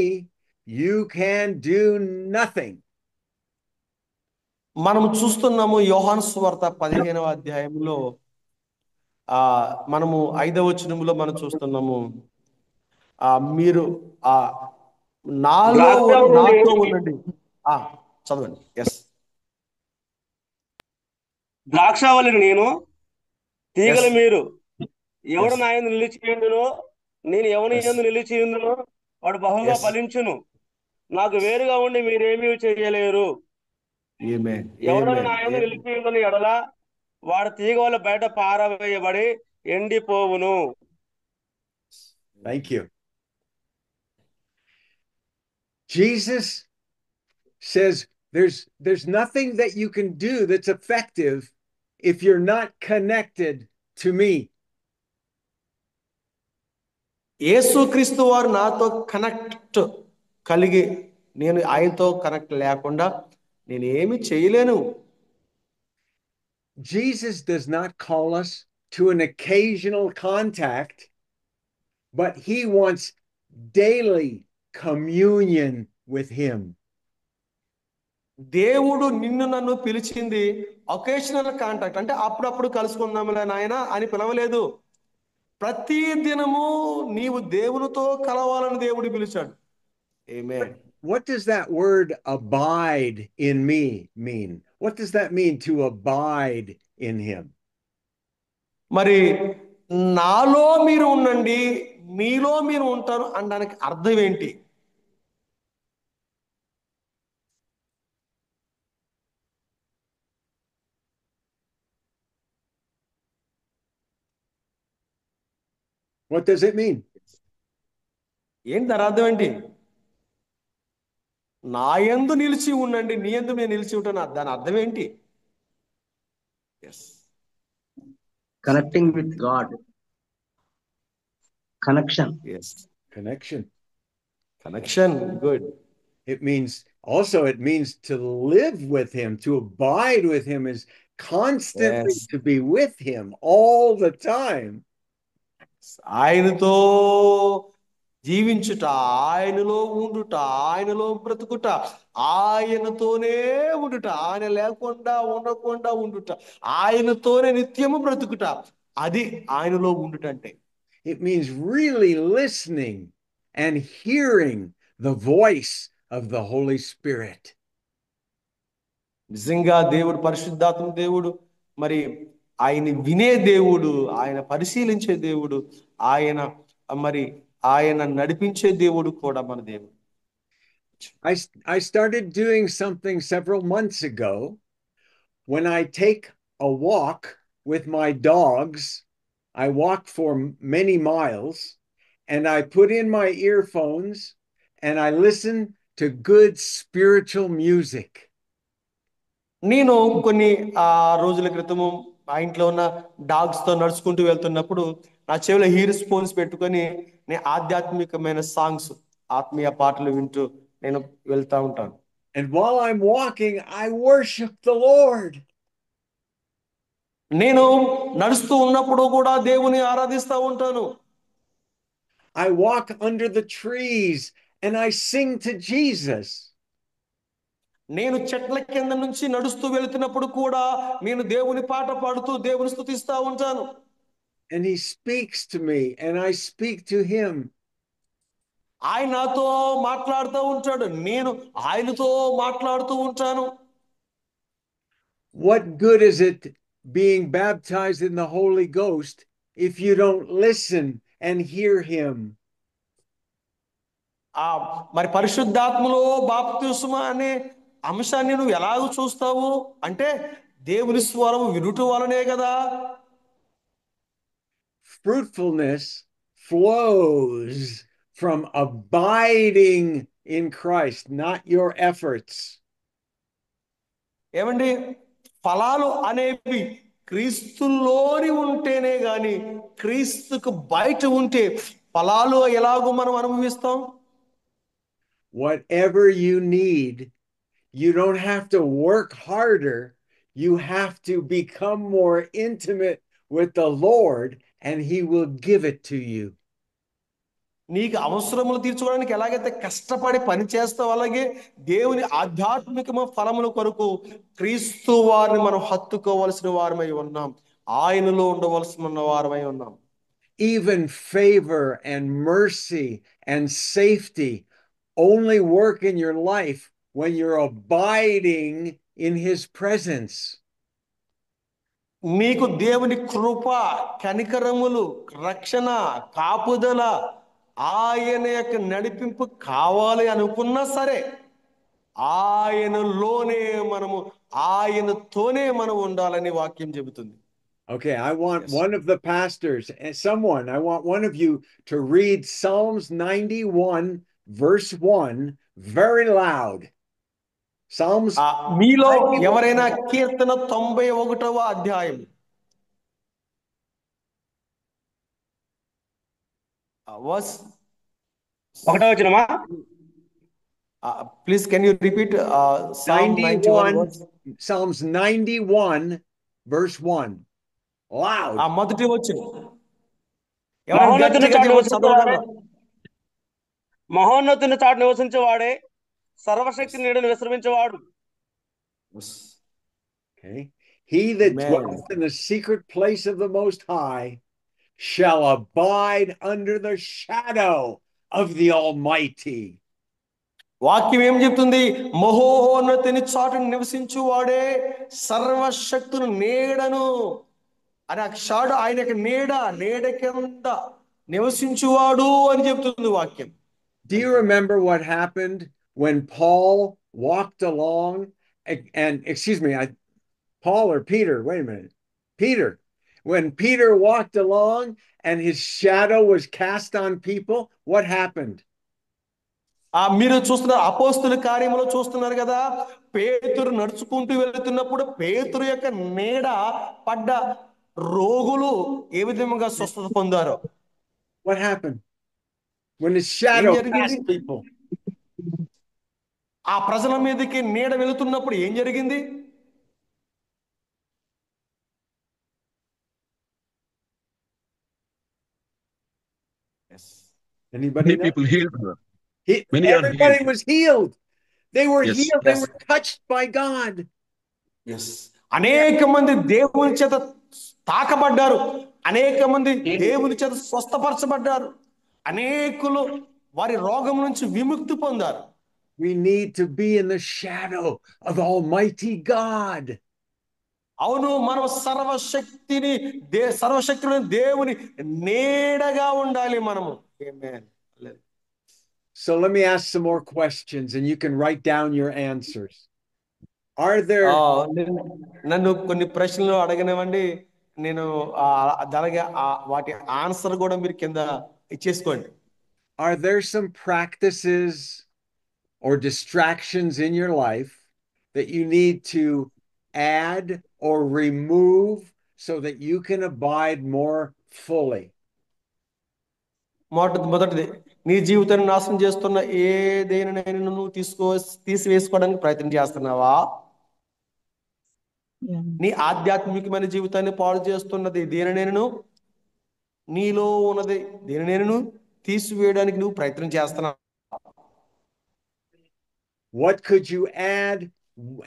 you can do nothing." మనం చూస్తున్నాము యోహాను సువార్త 15వ అధ్యాయంలో మనము 5వ వచనంలో మనం చూస్తున్నాము, మీరు నాతో ఉండండి. చదవండి. ఎస్. ద్రాక్షావళిని నేను, తీగలు మీరు. ఎవడు నా యందు నిలిచియుండునో, నేను ఎవని యందు నిలిచియుందునో వాడు బహుగా ఫలించును. నాకు వేరుగా ఉండి మీరేమీ చేయలేరు. ఎవడు నా యందు నిలిచియుండుని ఎడల వాడు తీగ వల్ల బయట పారవేయబడి ఎండిపోవును. Thank you. Jesus says there's nothing that you can do that's effective if you're not connected to me. యేసుక్రీస్తు వారు నాతో కనెక్ట్ కలిగి నేను ఆయనతో కనెక్ట్ లేకుండా నేను ఏమి చేయలేను. Jesus does not call us to an occasional contact, but he wants daily communion with him. దేవుడు నిన్ను నన్ను పిలిచింది ఒకేషనల్ కాంటాక్ట్ అంటే అప్పుడప్పుడు కలుసుకుందాంలే నాయన అని పిలవలేదు. ప్రతి దినము నీవు దేవునితో కలవాలని దేవుడు పిలిచాడు. ఆమేన్. What does that word abide in me mean? What does that mean to abide in him? మరి నాలో మీరు ఉండండి, మీలో మీరు ఉంటారు అనడానికి అర్థం ఏంటి? What does it mean? ఏంటి దాని అర్థం ఏంటి? నా యందు నిలిచి ఉండండి, నీ యందు నేను నిలిచి ఉంటాను, దాని అర్థం ఏంటి? Connecting with God. Connection. Yes. Connection. Good. It means to live with him, to abide with him is constantly to be with him all the time. ఆయనతో జీవించుట, ఆయనలో ఉండుట, ఆయనలో బ్రతుకుట, ఆయనతోనే ఉండుట, ఆయన లేకుండా ఉండకుండా ఉండుట, ఆయనతోనే నిత్యము బ్రతుకుట, అది ఆయనలో ఉండుట అంటే. It means really listening and hearing the voice of the Holy Spirit. నిజంగా దేవుడు పరిశుద్ధాత్మ దేవుడు, మరి ఆయన వినే దేవుడు, ఆయన పరిశీలించే దేవుడు, ఆయన మరి ఆయన నడిపించే దేవుడు కూడా మన దేవుడు. I started doing something several months ago. When I take a walk with my dogs, I walk for many miles, and I put in my earphones and I listen to good spiritual music. నేను కొన్ని రోజుల క్రితము మా ఇంట్లో ఉన్న dogs తో నడుచుకుంటూ వెళ్తున్నప్పుడు నా చెవిలో హీర్ ఫోన్స్ పెట్టుకొని నేను ఆధ్యాత్మికమైన సాంగ్స్, ఆత్మీయ పాటలు వింటూ నేను వెళ్తా ఉంటాను. And while I'm walking, I worship the Lord. నేను నడుస్తూ ఉన్నప్పుడు కూడా దేవుని ఆరాధిస్తూ ఉంటాను. I walk under the trees and I sing to Jesus. నేను చెట్ల కింద నుంచి నడుస్తూ వెళ్తున్నప్పుడు కూడా నేను దేవుని పాట పాడుతూ దేవుని స్తుతిస్తూ ఉంటాను. And he speaks to me and I speak to him. ఆయన నాతో మాట్లాడుతూ ఉంటాడు, నేను ఆయనతో మాట్లాడుతూ ఉంటాను. What good is it being baptized in the Holy Ghost if you don't listen and hear him? మరి పరిశుద్ధాత్మలో బాప్తిస్మా అనే అంశాన్ని నువ్వు ఎలాగ చూస్తావు అంటే దేవుని స్వరం వినుట వలనే కదా. Fruitfulness flows from abiding in Christ, not your efforts. ఏమండి, ఫలాలు అనేవి క్రీస్తులోని ఉంటేనే గాని, క్రీస్తుకు బయట ఉంటే ఫలాలు ఎలాగో మనం అనుభవిస్తాం. Whatever you need, you don't have to work harder. You have to become more intimate with the Lord, and he will give it to you. నీకు అవసరములు తీర్చుకోవడానికి ఎలాగైతే కష్టపడి పని చేస్తావు, అలాగే దేవుని ఆధ్యాత్మిక ఫలముల కొరకు క్రీస్తు వారిని మనం హత్తుకోవలసిన వారమై ఉన్నాం, ఆయనలో ఉండవలసిన వారమై ఉన్నాం. Even favor and mercy and safety only work in your life when you're abiding in his presence. నీకు దేవుని కృప, కనికరములు, రక్షణ, కాపుదల, ఆయన యొక్క నడిపింపు కావాలి అనుకున్నా సరే ఆయనలోనే మనము, ఆయనతోనే మనం ఉండాలని వాక్యం చెబుతుంది. Okay, I want Yes. one of the pastors, I want one of you to read Psalms 91, verse 1, very loud. Psalms మీలో 91. ఎవరైనా కీర్తన 91వ అధ్యాయం వర్స్, ఒకటో వచనమా? Please can you repeat Psalm 91 verse? Psalms 91, verse 1. Loud. మొదటి వచనం ఎవరైనా మహోన్నతుని గట్టిగా చాటు ఎవరు నివసించేవాడే, చదవగలరా? మహోన్నతుని చాటు నివసించేవాడే, సర్వశక్తి నీడను విశ్రమించేవాడు. Okay. He that Amen. dwells in the secret place of the Most High shall abide under the shadow of the Almighty. వాక్యం ఏం చెప్తుంది? మహోన్నతుని చాటును నివసించువాడే సర్వశక్తుని నీడను అని, ఆ షాడు ఆయన యొక్క నీడ కింద నివసించువాడు అని చెప్తుంది వాక్యం. Do you remember what happened when Paul walked along and excuse me, Paul or Peter? Wait a minute. Peter. When Peter walked along and his shadow was cast on people, what happened? మీరు చూస్తున్నారు, అపోస్తుల కార్యములో చూస్తున్నారు కదా, పేతురు నడుచుకుంటూ వెళుతున్నప్పుడు పేతురు యొక్క నీడ పడ్డ రోగులు ఏ విధంగా స్వస్థత పొందారో. What happened? When his ఏం shadow జరిగింది? cast people. ఆ ప్రజల మీదకి నీడ వెళుతున్నప్పుడు ఏం జరిగింది? Anybody Many know? people healed, brother. Many are Everybody healed. was healed. They were Yes. healed. They Yes. were touched by God. Yes అనేక మంది దేవుని చేత తాకబడ్డారు, అనేక మంది దేవుని చేత స్వస్థపరచబడ్డారు, అనేకులు వారి రోగం నుంచి విముక్తి పొందారు. We need to be in the shadow of Almighty God. అవును, మనం సర్వశక్తుని దేవుని నీడగా ఉండాలి మనము. Amen. So let me ask some more questions and you can write down your answers. Are there నన్ను కొన్ని ప్రశ్నలు అడగనివ్వండి, నేను దానికి వాటి ఆన్సర్ కూడా మీరు కింద ఇచ్చేసుకోండి. Are there some practices or distractions in your life that you need to add or remove so that you can abide more fully? మొదటిది, నీ జీవితాన్ని నాశనం చేస్తున్న ఏదైనా నువ్వు తీసివేసుకోవడానికి ప్రయత్నం చేస్తున్నావా? నీ ఆధ్యాత్మికమైన జీవితాన్ని పాడు చేస్తున్నది దేనినైనా, నీలో ఉన్నది దేనినైనా తీసివేయడానికి నువ్వు ప్రయత్నం చేస్తున్నావు. What could you add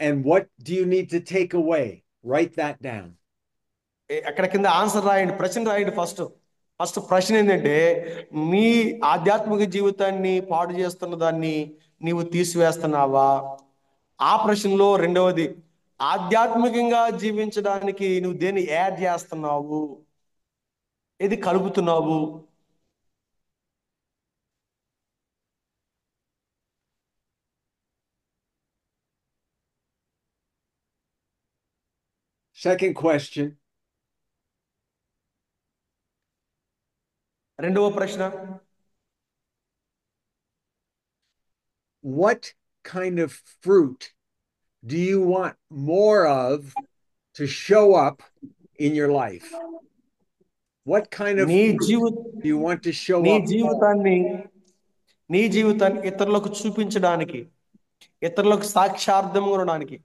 and what do you need to take away? Write that down. అక్కడ కింద ఆన్సర్ రాయండి, ప్రశ్న రాయండి. ఫస్ట్ ప్రశ్న ఏంటంటే, నీ ఆధ్యాత్మిక జీవితాన్ని పాడు చేస్తున్న దాన్ని నీవు తీసివేస్తున్నావా? ఆ ప్రశ్నలో రెండవది, ఆధ్యాత్మికంగా జీవించడానికి నువ్వు దేన్ని యాడ్ చేస్తున్నావు, ఏది కలుపుతున్నావు? Second question. రెండవ ప్రశ్న, what kind of fruit do you want more of to show up in your life? What kind of fruit do you want to show up? నీ జీవితాన్ని ఇతరులకు చూపించడానికి, ఇతరులకు సాక్షార్థం ఉండడానికి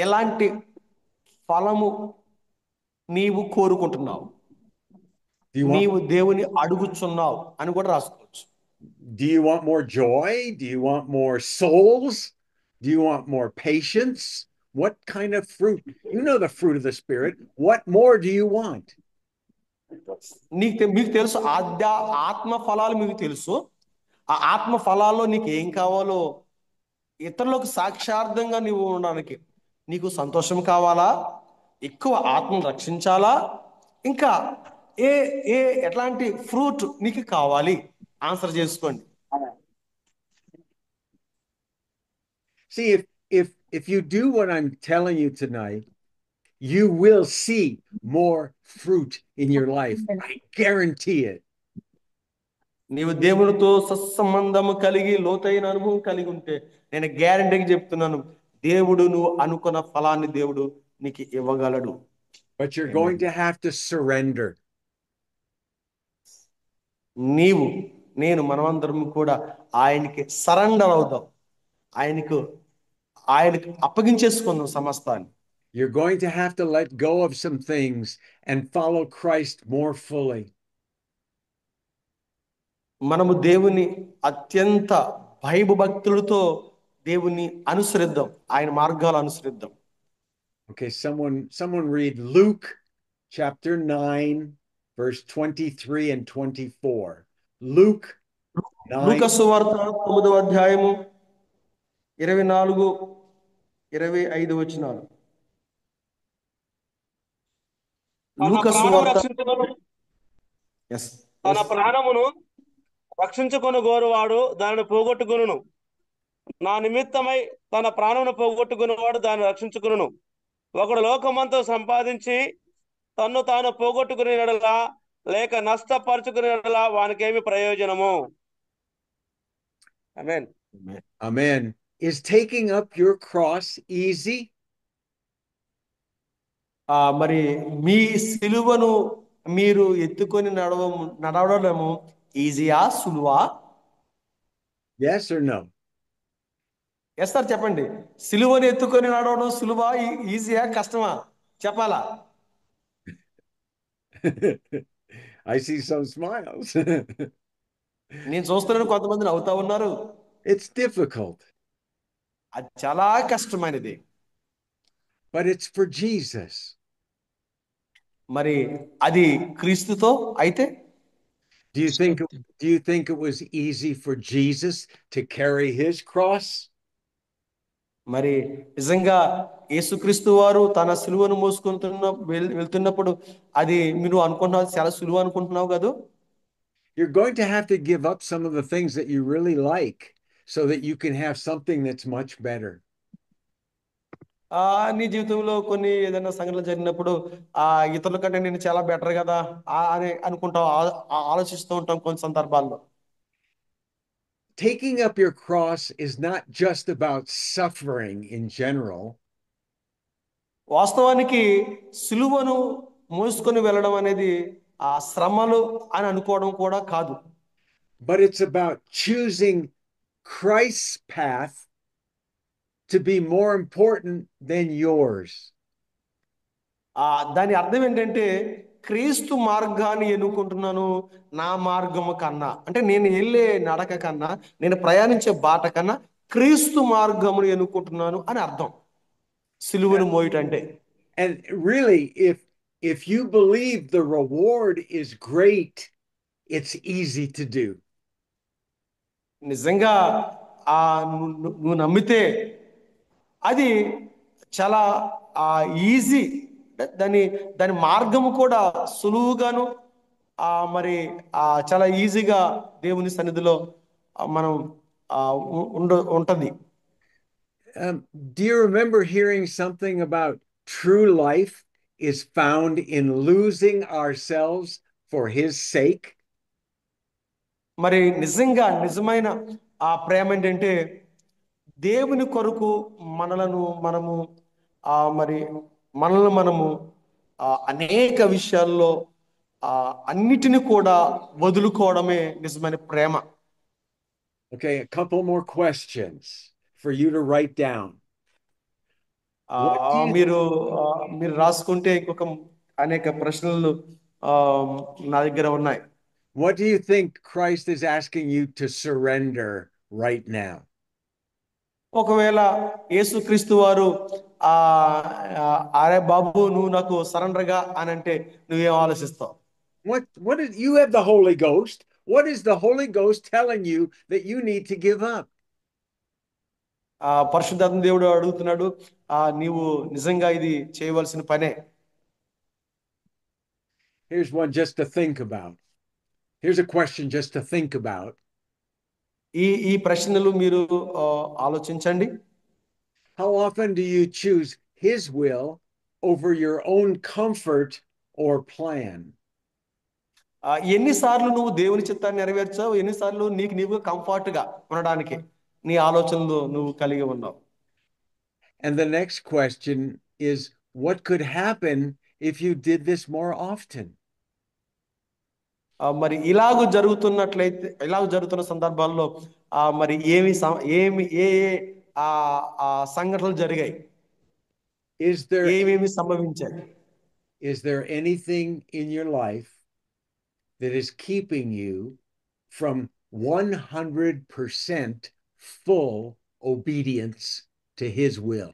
ఎలాంటి ఫలము నీవు కోరుకుంటున్నావు, నీవు దేవుని అడుగుచున్నావు అని కూడా రాసుకోవచ్చు. Do you want more joy? Do you want more souls? Do you want more patience? What kind of fruit? You know the fruit of the Spirit. What more do you want? మీకు తెలుసు, ఆత్మ ఫలాలు మీకు తెలుసు. ఆ ఆత్మ ఫలాల్లో నీకు ఏం కావాలో, ఇతరులకు సాక్షార్థంగా నీవు ఉండడానికి నీకు సంతోషం కావాలా, ఎక్కువ ఆత్మను రక్షించాలా, ఇంకా ఎట్లాంటి ఫ్రూట్ నీకు కావాలి? ఆన్సర్ చేసుకోండి. See, if you do what I'm telling you tonight, you will see more fruit in your life. I guarantee it. నీవు దేవునితో సత్సంబంధము కలిగి లోతైన అనుభవం కలిగి ఉంటే నేను గ్యారెంటీగా చెప్తున్నాను, దేవుడు నువ్వు అనుకున్న ఫలాన్ని దేవుడు నీకు ఇవ్వగలడు. But you're going to have to surrender. మనమందరం కూడా ఆయనకి సరెండర్ అవుదాం, ఆయనకు అప్పగించేసుకుందాం సమస్తాన్ని. You're going to have to let go of some things and follow Christ more fully. మనము దేవుని అత్యంత భయభక్తులతో దేవుని అనుసరిద్దాం, ఆయన మార్గాలు అనుసరిద్దాం. Okay, someone read Luke chapter 9 verse 23 and 24. Luke 9. లూకా సువార్త 9వ అధ్యాయము 24-25 వచనాలు. లూకా సువార్త తన ప్రాణమును రక్షించుకొని గోరువాడు దానిని పోగొట్టుకును, నా నిమిత్తమై తన ప్రాణమును పోగొట్టుకునేవాడు దాన్ని రక్షించుకును. ఒకడు లోకమంతా సంపాదించి తన్ను తాను పోగొట్టుకునేలా లేక నష్టపరుచుకునేలా వానికేమి ప్రయోజనము? ఆమేన్. Amen. Is taking up your cross easy? మరి మీ సిలువను మీరు ఎత్తుకొని నడవడము ఈజీయా, సులువా? Yes or no? Yes sir, చెప్పండి. సిలువను ఎత్తుకొని నడవడం సులువా, ఈజీయా, కష్టమా? చెప్పాలా? I see some smiles. నేను చూస్తున్నాను కొంతమంది నవ్వుతా ఉన్నారు. It's difficult, అది చాలా కష్టమైనది. but it's for Jesus. మరి అది క్రీస్తుతో అయితే Do you think it was easy for Jesus to carry his cross? మరి నిజంగా యేసుక్రీస్తు వారు తన సిలువను మోసుకుంటున్న వెళ్తున్నప్పుడు అది మీరు అనుకుంటున్నావు చాలా సులువు అనుకుంటున్నావు కదా. You're going to have to give up some of the things that you really like so that you can have something that's much better. నీ జీవితంలో కొన్ని ఏదైనా సంఘటనలు జరిగినప్పుడు ఇతరుల కంటే నేను చాలా బెటర్ కదా అని అనుకుంటాం, ఆలోచిస్తూ ఉంటాం కొన్ని సందర్భాల్లో. Taking up your cross is not just about suffering in general. వాస్తవానికి సిలువను మోసుకొని వెళ్ళడం అనేది ఆ శ్రమలు అని అనుకోవడం కూడా కాదు. But it's about choosing Christ's path to be more important than yours. దాని అర్థం ఏంటంటే క్రీస్తు మార్గాన్ని ఎన్నుకుంటున్నాను నా మార్గము కన్నా, అంటే నేను వెళ్ళే నడక కన్నా, నేను ప్రయాణించే బాట కన్నా క్రీస్తు మార్గమును ఎన్నుకుంటున్నాను అని అర్థం సిలువను మోయటంటే. And really, if you believe the reward is great, it's easy to do. నిజంగా నువ్వు నమ్మితే అది చాలా ఈజీ, దాని దాని మార్గము కూడా సులువుగాను మరి చాలా ఈజీగా దేవుని సన్నిధిలో మనం ఉంటది. Do you remember hearing something about true life is found in losing ourselves for his sake? మరి నిజంగా నిజమైన ప్రేమ ఏంటంటే దేవుని కొరకు మరి మనము అనేక విషయాల్లో అన్నిటిని కూడా వదులుకోవడమే నిజమైన ప్రేమ. Okay, a couple more questions for you to write down. మీరు రాసుకుంటే ఇంకొక అనేక ప్రశ్నలు నా దగ్గర ఉన్నాయి. What do you think Christ is asking you to surrender right now? ఒకవేళ యేసుక్రీస్తు వారు అరే బాబు నువ్వు నాకు సరెండర్గా అని అంటే నువ్వేం ఆలోచిస్తావు? What is, you have the Holy Ghost. What is the Holy Ghost telling you that you need to give up? పరిశుద్ధాత్మ దేవుడు అడుగుతున్నాడు, నీవు నిజంగా ఇది చేయవలసిన పనే. Here's one just to think about. Here's a question just to think about. ఈ ప్రశ్నలు మీరు ఆలోచించండి. How often do you choose his will over your own comfort or plan? ఎన్నిసార్లు నువ్వు దేవుని చిత్తాన్ని నెరవేర్చావు, ఎన్నిసార్లు నీవు కంఫర్ట్గా ఉండడానికి నీ ఆలోచనలు నువ్వు కలిగి ఉన్నావు? And the next question is, what could happen if you did this more often? మరి ఇలాగ జరుగుతున్న సందర్భాల్లో మరి ఏ సంఘటనలు జరిగాయి, ఏమేమి సంభవించాయి? Is there anything in your life that is keeping you from 100% full obedience to his will?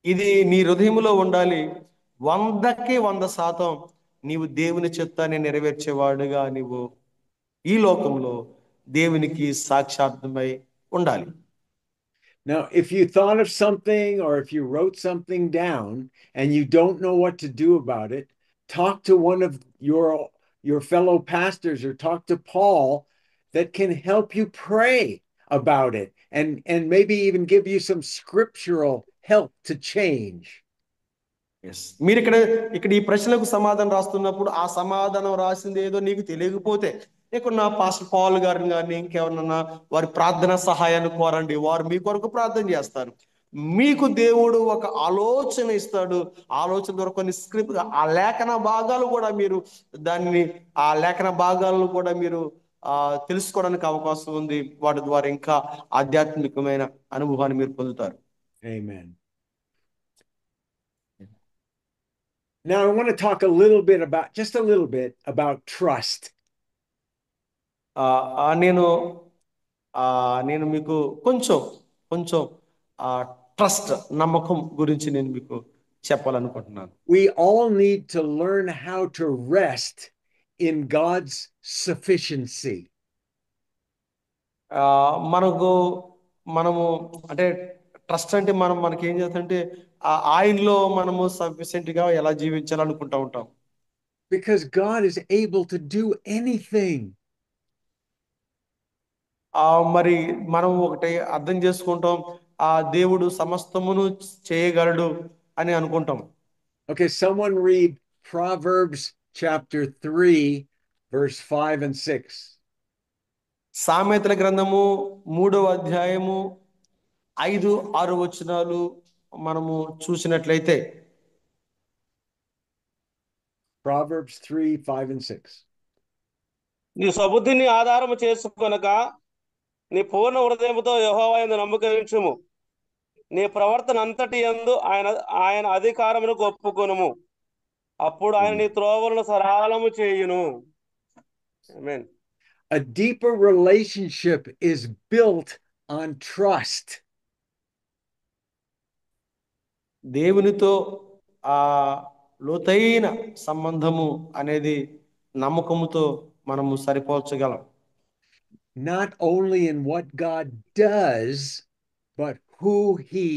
ఇది నీ హృదయంలో ఉండాలి. 100% నీవు దేవుని చిత్తాన్ని నెరవేర్చేవాడుగా నీవు ఈ లోకంలో దేవునికి సాక్షాత్మై ఉండాలి. Now, if you thought of something or if you wrote something down and you don't know what to do about it, talk to one of your fellow pastors or talk to Paul that can help you pray about it and maybe even give you some scriptural help to change. మీరు ఇక్కడ ఈ ప్రశ్నలకు సమాధానం రాస్తున్నప్పుడు ఆ సమాధానం రాసింది ఏదో నీకు తెలియకపోతే ఇక్కడ నా పాస్టర్ పాల్ గారిని కానీ ఇంకెవరన్నా వారి ప్రార్థన సహాయాన్ని కోరండి, వారు మీ కొరకు ప్రార్థన చేస్తారు. మీకు దేవుడు ఒక ఆలోచన ఇస్తాడు. ఆలోచన ద్వారా కొన్ని స్క్రిప్ట్ ఆ లేఖన భాగాలు కూడా మీరు మీరు తెలుసుకోవడానికి అవకాశం ఉంది. వాటి ద్వారా ఇంకా ఆధ్యాత్మికమైన అనుభవాన్ని మీరు పొందుతారు. Amen. Now I want to talk just a little bit about trust. ఆ, ఆ, నేను ఆ, నేను మీకు కొంచెం కొంచెం ట్రస్ట్ నమ్మకం గురించి నేను మీకు చెప్పాలనుకుంటున్నాను. We all need to learn how to rest in God's sufficiency. ఆ, మనము అంటే ట్రస్ట్ అంటే మనకి ఏం చేస్తుంటే ఆయనలో మనము సఫిషియెంట్ గా ఎలా జీవించాలనుకుంటా ఉంటాం. Because God is able to do anything. మరి మనం ఒకటి అర్థం చేసుకుంటాం, ఆ దేవుడు సమస్తమును చేయగలడు అని అనుకుంటాం. Okay, someone read Proverbs chapter 3, verse 5 and 6. సామెతల గ్రంథము 3వ అధ్యాయము 5, 6 వచనాలు మనము చూసినట్లయితే, Proverbs 3, 5 and 6. నీ సబుద్ధిని ఆధారము చేసుకొనక నీ పూర్ణ హృదయముతో యెహోవా యందు నమ్మకం ఉంచుము. నీ ప్రవర్తన అంతటి యందు ఆయన అధికారమును ఒప్పుకొనుము. అప్పుడు ఆయన నీ త్రోవలను సరళము చేయును. ఆమేన్. A deeper relationship is built on trust. దేవునితో ఆ లోతైన సంబంధము అనేది నమ్మకముతో మనము సరిపోల్చగలం. Not only in what God does, but who he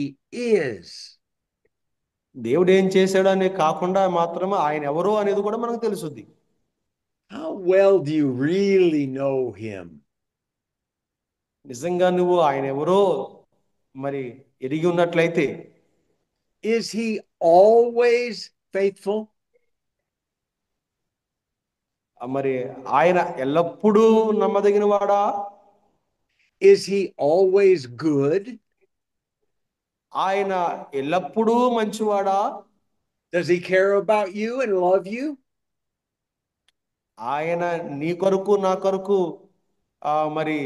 is. దేవుడు ఏం చేశాడు అనే కాకుండా మాత్రమే ఆయన ఎవరో అనేది కూడా మనకు తెలుసుద్ది. How well do you really know him? నిజంగా నువ్వు ఆయన ఎవరో మరి ఎరిగి ఉన్నట్లయితే, Is he always faithful? మరి ఆయన ఎల్లప్పుడూ నమ్మదగిన వాడా? Is he always good? ఆయన ఎల్లప్పుడూ మంచివాడా? Does he care about you and love you? ఆయన నీ కొరకు నా కొరకు మరి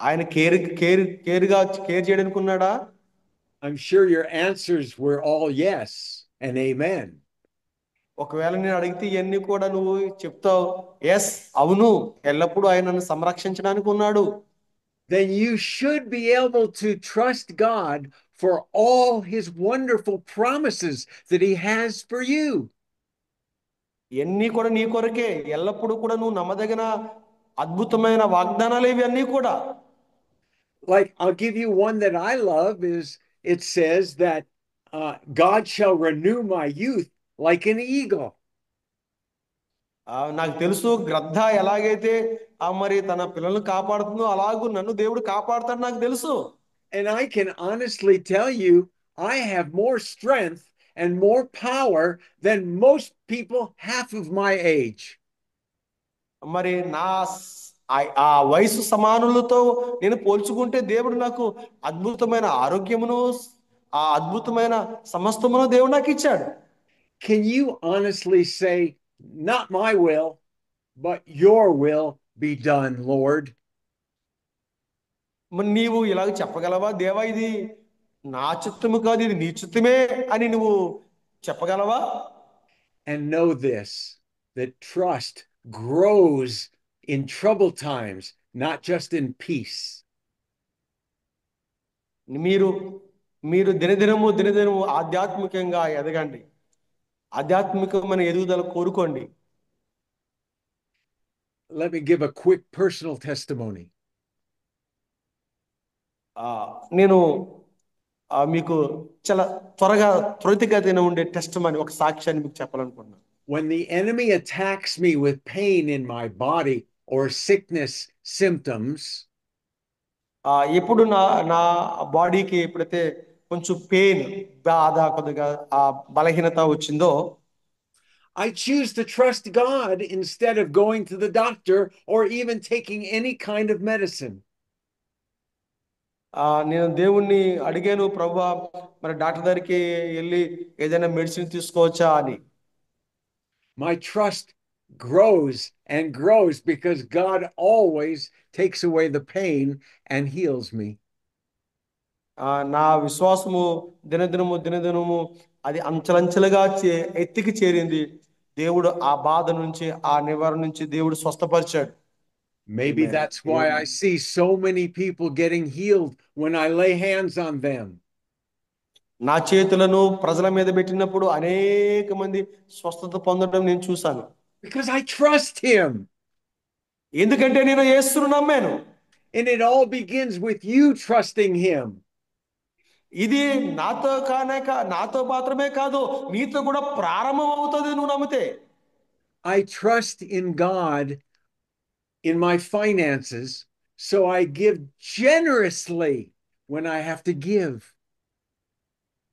ఆయన కేర్ చేయడానికి ఉన్నాడా? I'm sure your answers were all yes and amen. ఒకవేళ నేను అడిగితే ఇవన్నీ కూడా నువ్వు చెప్తావు, ఎస్, అవును, ఎల్లప్పుడూ ఆయన నన్ను సంరక్షించడానికి ఉన్నాడు. Then you should be able to trust God for all his wonderful promises that he has for you. ఇవన్నీ కూడా నీ కొరకే, ఎల్లప్పుడూ కూడా నువ్వు నమ్మదగిన అద్భుతమైన వాగ్దానాలు ఇవన్నీ కూడా. Like, I'll give you one that I love. It says that God shall renew my youth like an eagle. నాకు తెలుసు, గ్రద్ద ఎలాగైతే మరి తన పిల్లల్ని కాపాడుతుందో అలాగూ నన్ను దేవుడు కాపాడుతాడు నాకు తెలుసు. And I can honestly tell you, I have more strength and more power than most people half of my age. మరి ఆ వయసు సమానులతో నేను పోల్చుకుంటే దేవుడు నాకు అద్భుతమైన ఆరోగ్యమును, ఆ అద్భుతమైన సమస్తమును దేవుడు నాకు ఇచ్చాడు. Can you honestly say, not my will, but your will be done, Lord? మరి నీవు ఇలాగ చెప్పగలవా, దేవా ఇది నా చిత్తము కాదు, ఇది నీ చిత్తమే అని నువ్వు చెప్పగలవా? And know this, that trust grows in troubled times, not just in peace. మీరు దినదినము ఆధ్యాత్మికంగా ఎదగండి, ఆధ్యాత్మికమైన ఎదుగుదల కోరుకోండి. Let me give a quick personal testimony. నేను మీకు చాలా త్వరితగతిన ఉండే టెస్టిమనీ, ఒక సాక్ష్యాన్ని మీకు చెప్పాలనుకుంటున్నాను. When the enemy attacks me with pain in my body or sickness symptoms, ఎప్పుడు నా బాడీకి ఎప్పుడైతే కొంచెం పెయిన్, బాధ, కొద్దిగా బలహీనత వచ్చిందో, I choose to trust God instead of going to the doctor or even taking any kind of medicine. నేను దేవుణ్ణి అడిగాను, ప్రభువా మరి డాక్టర్ దగ్గరికి వెళ్ళి ఏదైనా మెడిసిన్ తీసుకోవచ్చా అని. My trust grows and grows because God always takes away the pain and heals me. నా విశ్వాసము దినదినము అది అంచెలంచెలుగా ఎత్తికి చేరింది. దేవుడు ఆ బాధ నుంచి, ఆ నివారణ నుంచి దేవుడు స్వస్థపరిచాడు. Maybe Amen. that's why I see so many people getting healed when I lay hands on them. నా చేతులను ప్రజల మీద పెట్టినప్పుడు అనేక మంది స్వస్థత పొందడం నేను చూశాను. Because I trust him. ఎందుకంటే నేను యేసును నమ్మాను. And it all begins with you trusting him. ఇది నాతో మాత్రమే కాదు, నీతో కూడా ప్రారంభం అవుతుంది నువ్వు నమ్మితే. I trust in God in my finances, so I give generously when I have to give.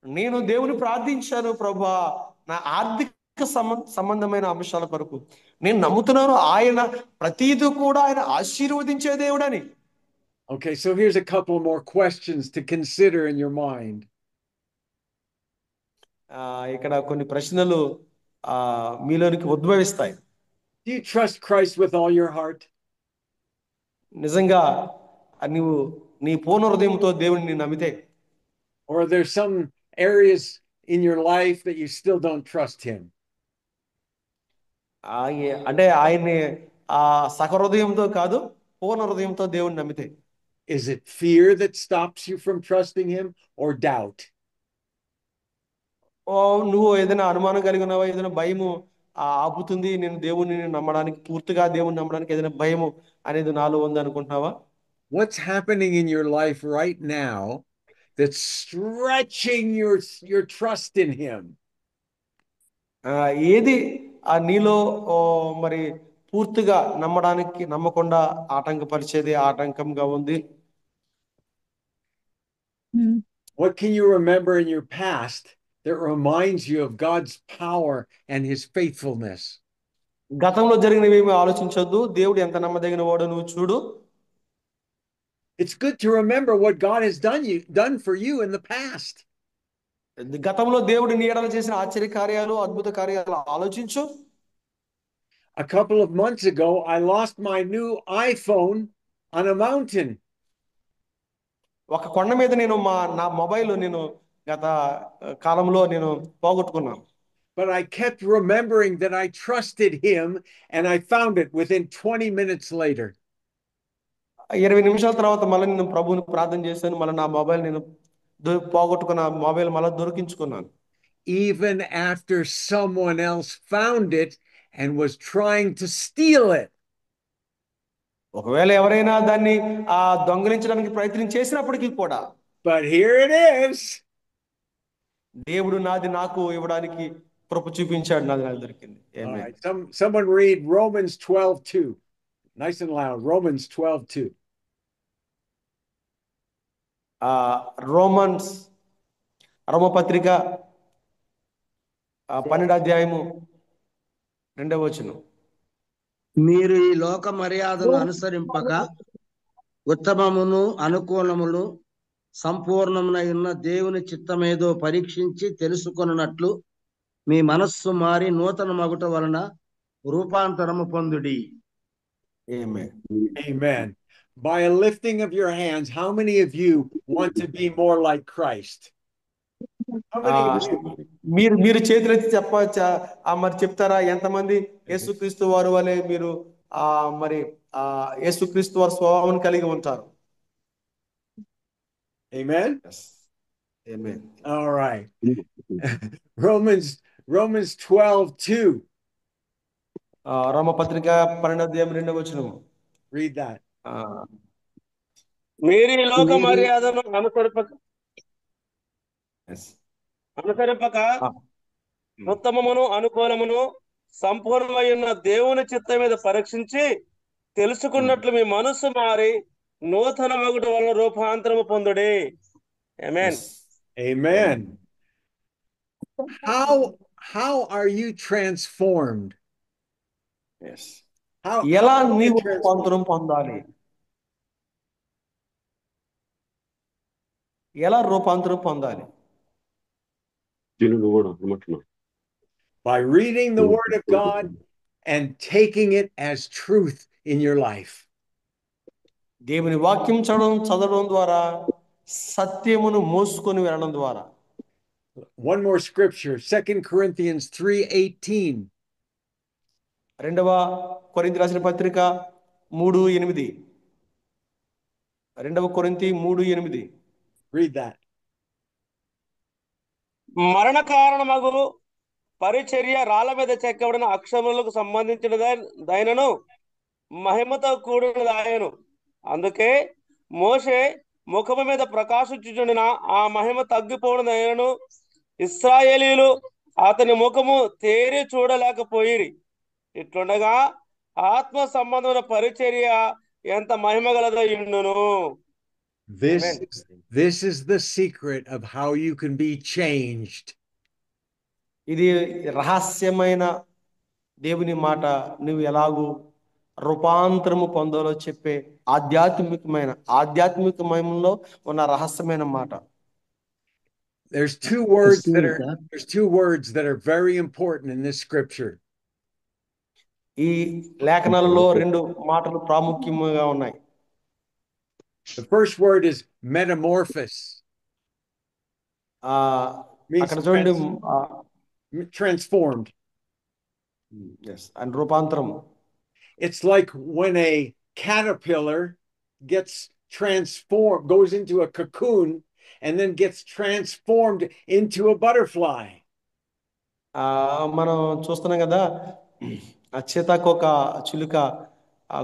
నేను దేవుని ప్రార్థించాను, ప్రభువా నా ఆర్థిక సంబంధమైన అంశాల కొరకు నేను నమ్ముతున్నాను, ఆయన ప్రతిదీ కూడా ఆయన ఆశీర్వదించే దేవుడని. Okay, so here's a couple more questions to consider in your mind. ఇక్కడ కొన్ని ప్రశ్నలు మీలోనికి ఉద్భవిస్తాయి. Do you trust Christ with all your heart? నిజంగా నీవు నీ పూర్ణ హృదయంతో దేవుడిని నమ్మితే, Or are there some areas in your life that you still don't trust him? అంటే ఆయన్ని సహృదయంతో కాదు, పూర్ణ హృదయంతో దేవుడిని నమ్మితే. Is it fear that stops you from trusting him, or doubt? నువ్వు ఏదైనా అనుమానం కలిగి ఉన్నావా, ఏదైనా భయము ఆపుతుంది నేను దేవుడిని నమ్మడానికి, పూర్తిగా దేవుడిని నమ్మడానికి ఏదైనా భయము అనేది నాలో ఉంది అనుకుంటున్నావా? What's happening in your life right now that's stretching your trust in him? ఏది నీలో మరి పూర్తిగా నమ్మకుండా ఆటంకపరిచేది, ఆటంకంగా ఉంది? What can you remember in your past that reminds you of God's power and his faithfulness? గతంలో జరిగినవి ఏమీ ఆలోచించొద్దు, దేవుడు ఎంత నమ్మదగిన వాడో నువ్వు చూడు. It's good to remember what God has done for you in the past. గతంలో దేవుడు నీ ఎడల చేసిన ఆశ్చర్య కార్యాలు, అద్భుత కార్యాలు ఆలోచించు. A couple of months ago, I lost my new iPhone on a mountain. ఒక కొండ మీద నా మొబైల్ గత కాలంలో పోగొట్టుకున్నాను. But I kept remembering that I trusted him, and I found it within 20 minutes later. 20 నిమిషాల తర్వాత మళ్ళీ నేను ప్రభువుని ప్రార్థన చేశాను, మళ్ళీ నా మొబైల్ పోగొట్టుకున్న మొబైల్ మళ్ళీ దొరికించుకున్నాను. Even after someone else found it and was trying to steal it. ఒకవేళ ఎవరైనా దాన్ని దొంగిలించడానికి ప్రయత్నం చేసినప్పటికీ కూడా, but here it is. దేవుడు నాది నాకు ఇవ్వడానికి కృప చూపించాడు, నాది నాకు దొరికింది. Right. Someone read Romans 12:2. Nice and loud. Romans 12:2. రోమపత్రిక 12వ అధ్యాయము 2వ వచనం. మీరు ఈ లోక మర్యాదను అనుసరింపక ఉత్తమమును అనుకూలమును సంపూర్ణమునై ఉన్న దేవుని చిత్తమేదో పరీక్షించి తెలుసుకొనున్నట్లు మీ మనస్సు మారి నూతన మగుట వలన రూపాంతరము పొందుడి. Amen. Amen. By a lifting of your hands, how many of you want to be more like Christ? How many of you? మీరు చేతులెత్తి మరి చెప్తారా, ఎంతమంది యేసుక్రీస్తు వారి వలె మీరు మరి యేసుక్రీస్తు వారి స్వభావాన్ని కలిగి ఉంటారు? Amen. Yes. Amen. All right. Romans 12:2. రోమపత్రిక 12వ అధ్యాయం 2వ వచనం. Read that. మీరు ఈ లోక మర్యాదను అనుసరింపక ఉత్తమమును అనుకూలమును సంపూర్ణమై ఉన్న దేవుని చిత్తం మీద పరీక్షించి తెలుసుకున్నట్లు మీ మనస్సు మారి నూతన మగుట వలన రూపాంతరము పొందుడి. Amen. Amen. How are you transformed? Yes. ఎలా నీవు రూపాంతరం పొందాలి? ఎలా రూపాంతరం పొందాలి? By reading the word of God and taking it as truth in your life. దేవుని వాక్యం చదవడం ద్వారా, సత్యమును మోసుకొని వెళ్ళడం ద్వారా. One more scripture, 2 Corinthians 3:18. 2వ కొరింథీ రాసిన పత్రిక 3:8. 2 కొరింథీ 3:8. Read that. మరణ కారణమగు పరిచర్య రాళ్ల మీద చెక్కబడిన అక్షరములకు సంబంధించిన దైనను మహిమతో కూడినదాయను. అందుకే మోషే ముఖము మీద ప్రకాశించుచుండిన ఆ మహిమ తగ్గిపోవడదైనను ఇశ్రాయేలీయులు అతని ముఖము తేరి చూడలేకపోయిరి. ఇట్లుండగా ఆత్మ సంబంధమైన పరిచర్య ఎంత మహిమ గలదయుండును. This is the secret of how you can be changed. ఇది రహస్యమైన దేవుని మాట, నువ్వు ఎలాగూ రూపాంతరము పొందాలో చెప్పే ఆధ్యాత్మికమైనలో ఉన్న రహస్యమైన మాట. There's two words that are very important in this scripture. ఈ లేఖనాలలో 2 మాటలు ప్రాముఖ్యంగా ఉన్నాయి. The first word is metamorphosis. అక్కడ చూడండి, transformed. yes, and రూపాంతరం. It's like when a caterpillar gets transformed, goes into a cocoon and then gets transformed into a butterfly. మనం చూస్తున్నాం కదా, చీతాకోక చిలుక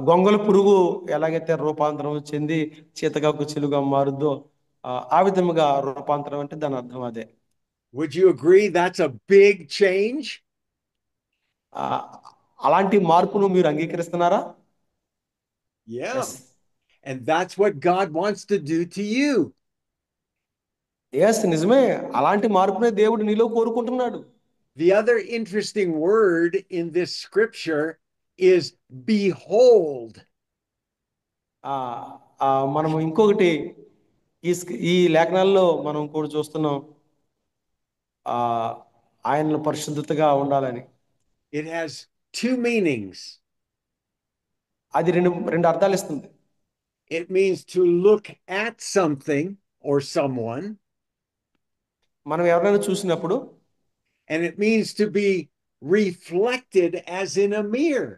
గొంగళి పురుగు ఎలాగైతే రూపాంతరం చెంది చీతకాకు చిలుక మారుద్దో ఆ విధముగా రూపాంతరం అంటే దాని అర్థం అదే. Would you agree that's a big change? అలాంటి మార్పును మీరు అంగీకరిస్తున్నారా? Yeah. Yes. And that's what God wants to do to you. Yes, నిజమే. అలాంటి మార్పునే దేవుడు నీలో కోరుకుంటున్నాడు. The other interesting word in this scripture is behold. మనము ఇంకొకటి ఈ లేఖనాల్లో మనం కూడా చూస్తున్నాం, ఆయనలో పరిశుద్ధతగా ఉండాలని. It has two meanings. అది రెండు అర్థాలు ఇస్తుంది. It means to look at something or someone. మనం ఎవరైనా చూసినప్పుడు. And it means to be reflected as in a mirror.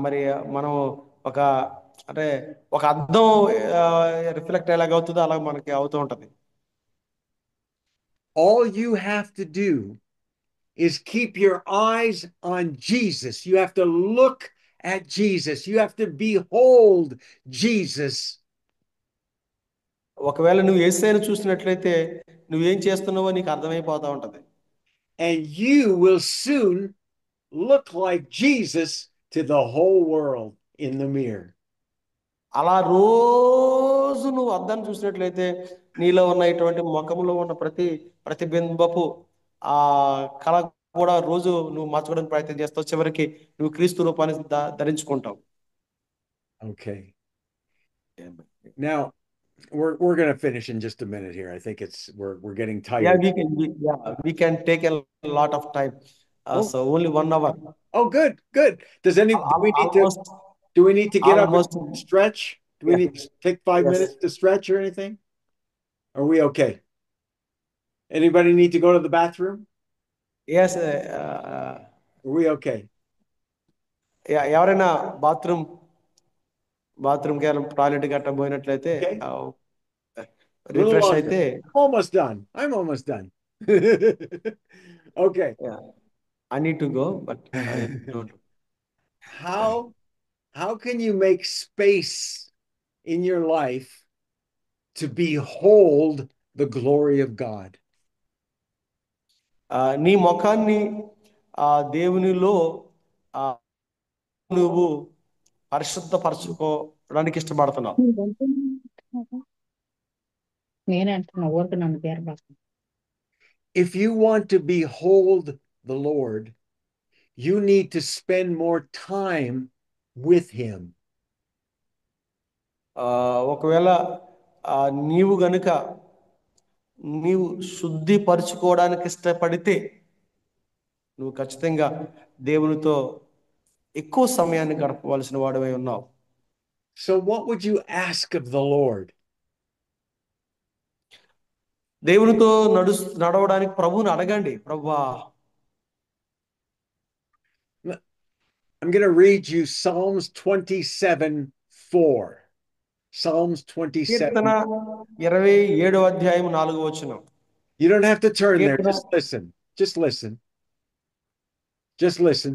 మరి మనం అంటే ఒక అద్దం రిఫ్లెక్ట్ ఎలాగవుతుందో అలా మనకి అవుతూ ఉంటది. All you have to do is keep your eyes on Jesus. You have to look at Jesus. You have to behold Jesus. ఒకవేళ నువ్వు యేసయ్యను చూసినట్లయితే నువ్వేం చేస్తున్నావో నీకు అర్థమైపోతా ఉంటది. And you will soon look like Jesus to the whole world in the mirror. అలా రోజు నువ్వు అద్దాన్ని చూసినట్లయితే నీలో ఉన్న ఇటువంటి ముఖంలో ఉన్న ప్రతిబింబపు కళ కూడా రోజు నువ్వు మార్చుకోవడానికి ప్రయత్నం చేస్తావు. చివరికి నువ్వు క్రీస్తు రూపాన్ని ధరించుకుంటావు. Okay. Now we're going to finish in just a minute here. I think we're getting tired. We can take a lot of time. So only 1 hour. Oh, good. Do we need to get up and stretch? Do we need to take 5 minutes to stretch or anything? Are we okay? Anybody need to go to the bathroom? Yes. Are we okay? ఎవరైనా bathroom కి toilet గట్ట పోయినట్లయితే refresh అయితే. Almost done. I'm almost done. Okay. Yeah. I need to go, but I don't. How can you make space in your life to behold the glory of God? నీ ముఖాన్ని దేవునిలో నువ్వు పరిశుద్ధపరచుకోవడానికి ఇష్టపడుతున్నావు. If you want to behold the Lord, you need to spend more time with him. ఒకవేళ నీవు గనుక నీవు శుద్ధిపరచుకోవడానికి ఇష్టపడితే నువ్వు ఖచ్చితంగా దేవునితో ఎక్కువ సమయాన్ని గడపవలసిన వాడివై ఉన్నావు. So what would you ask of the Lord? దేవునితో నడవడానికి ప్రభువుని అడగండి. ప్రభువా, I'm going to read you Psalms 27:4. Psalms 27. Keerthana 27:4. You don't have to turn there. Keerthana Just listen. Just listen. Just listen.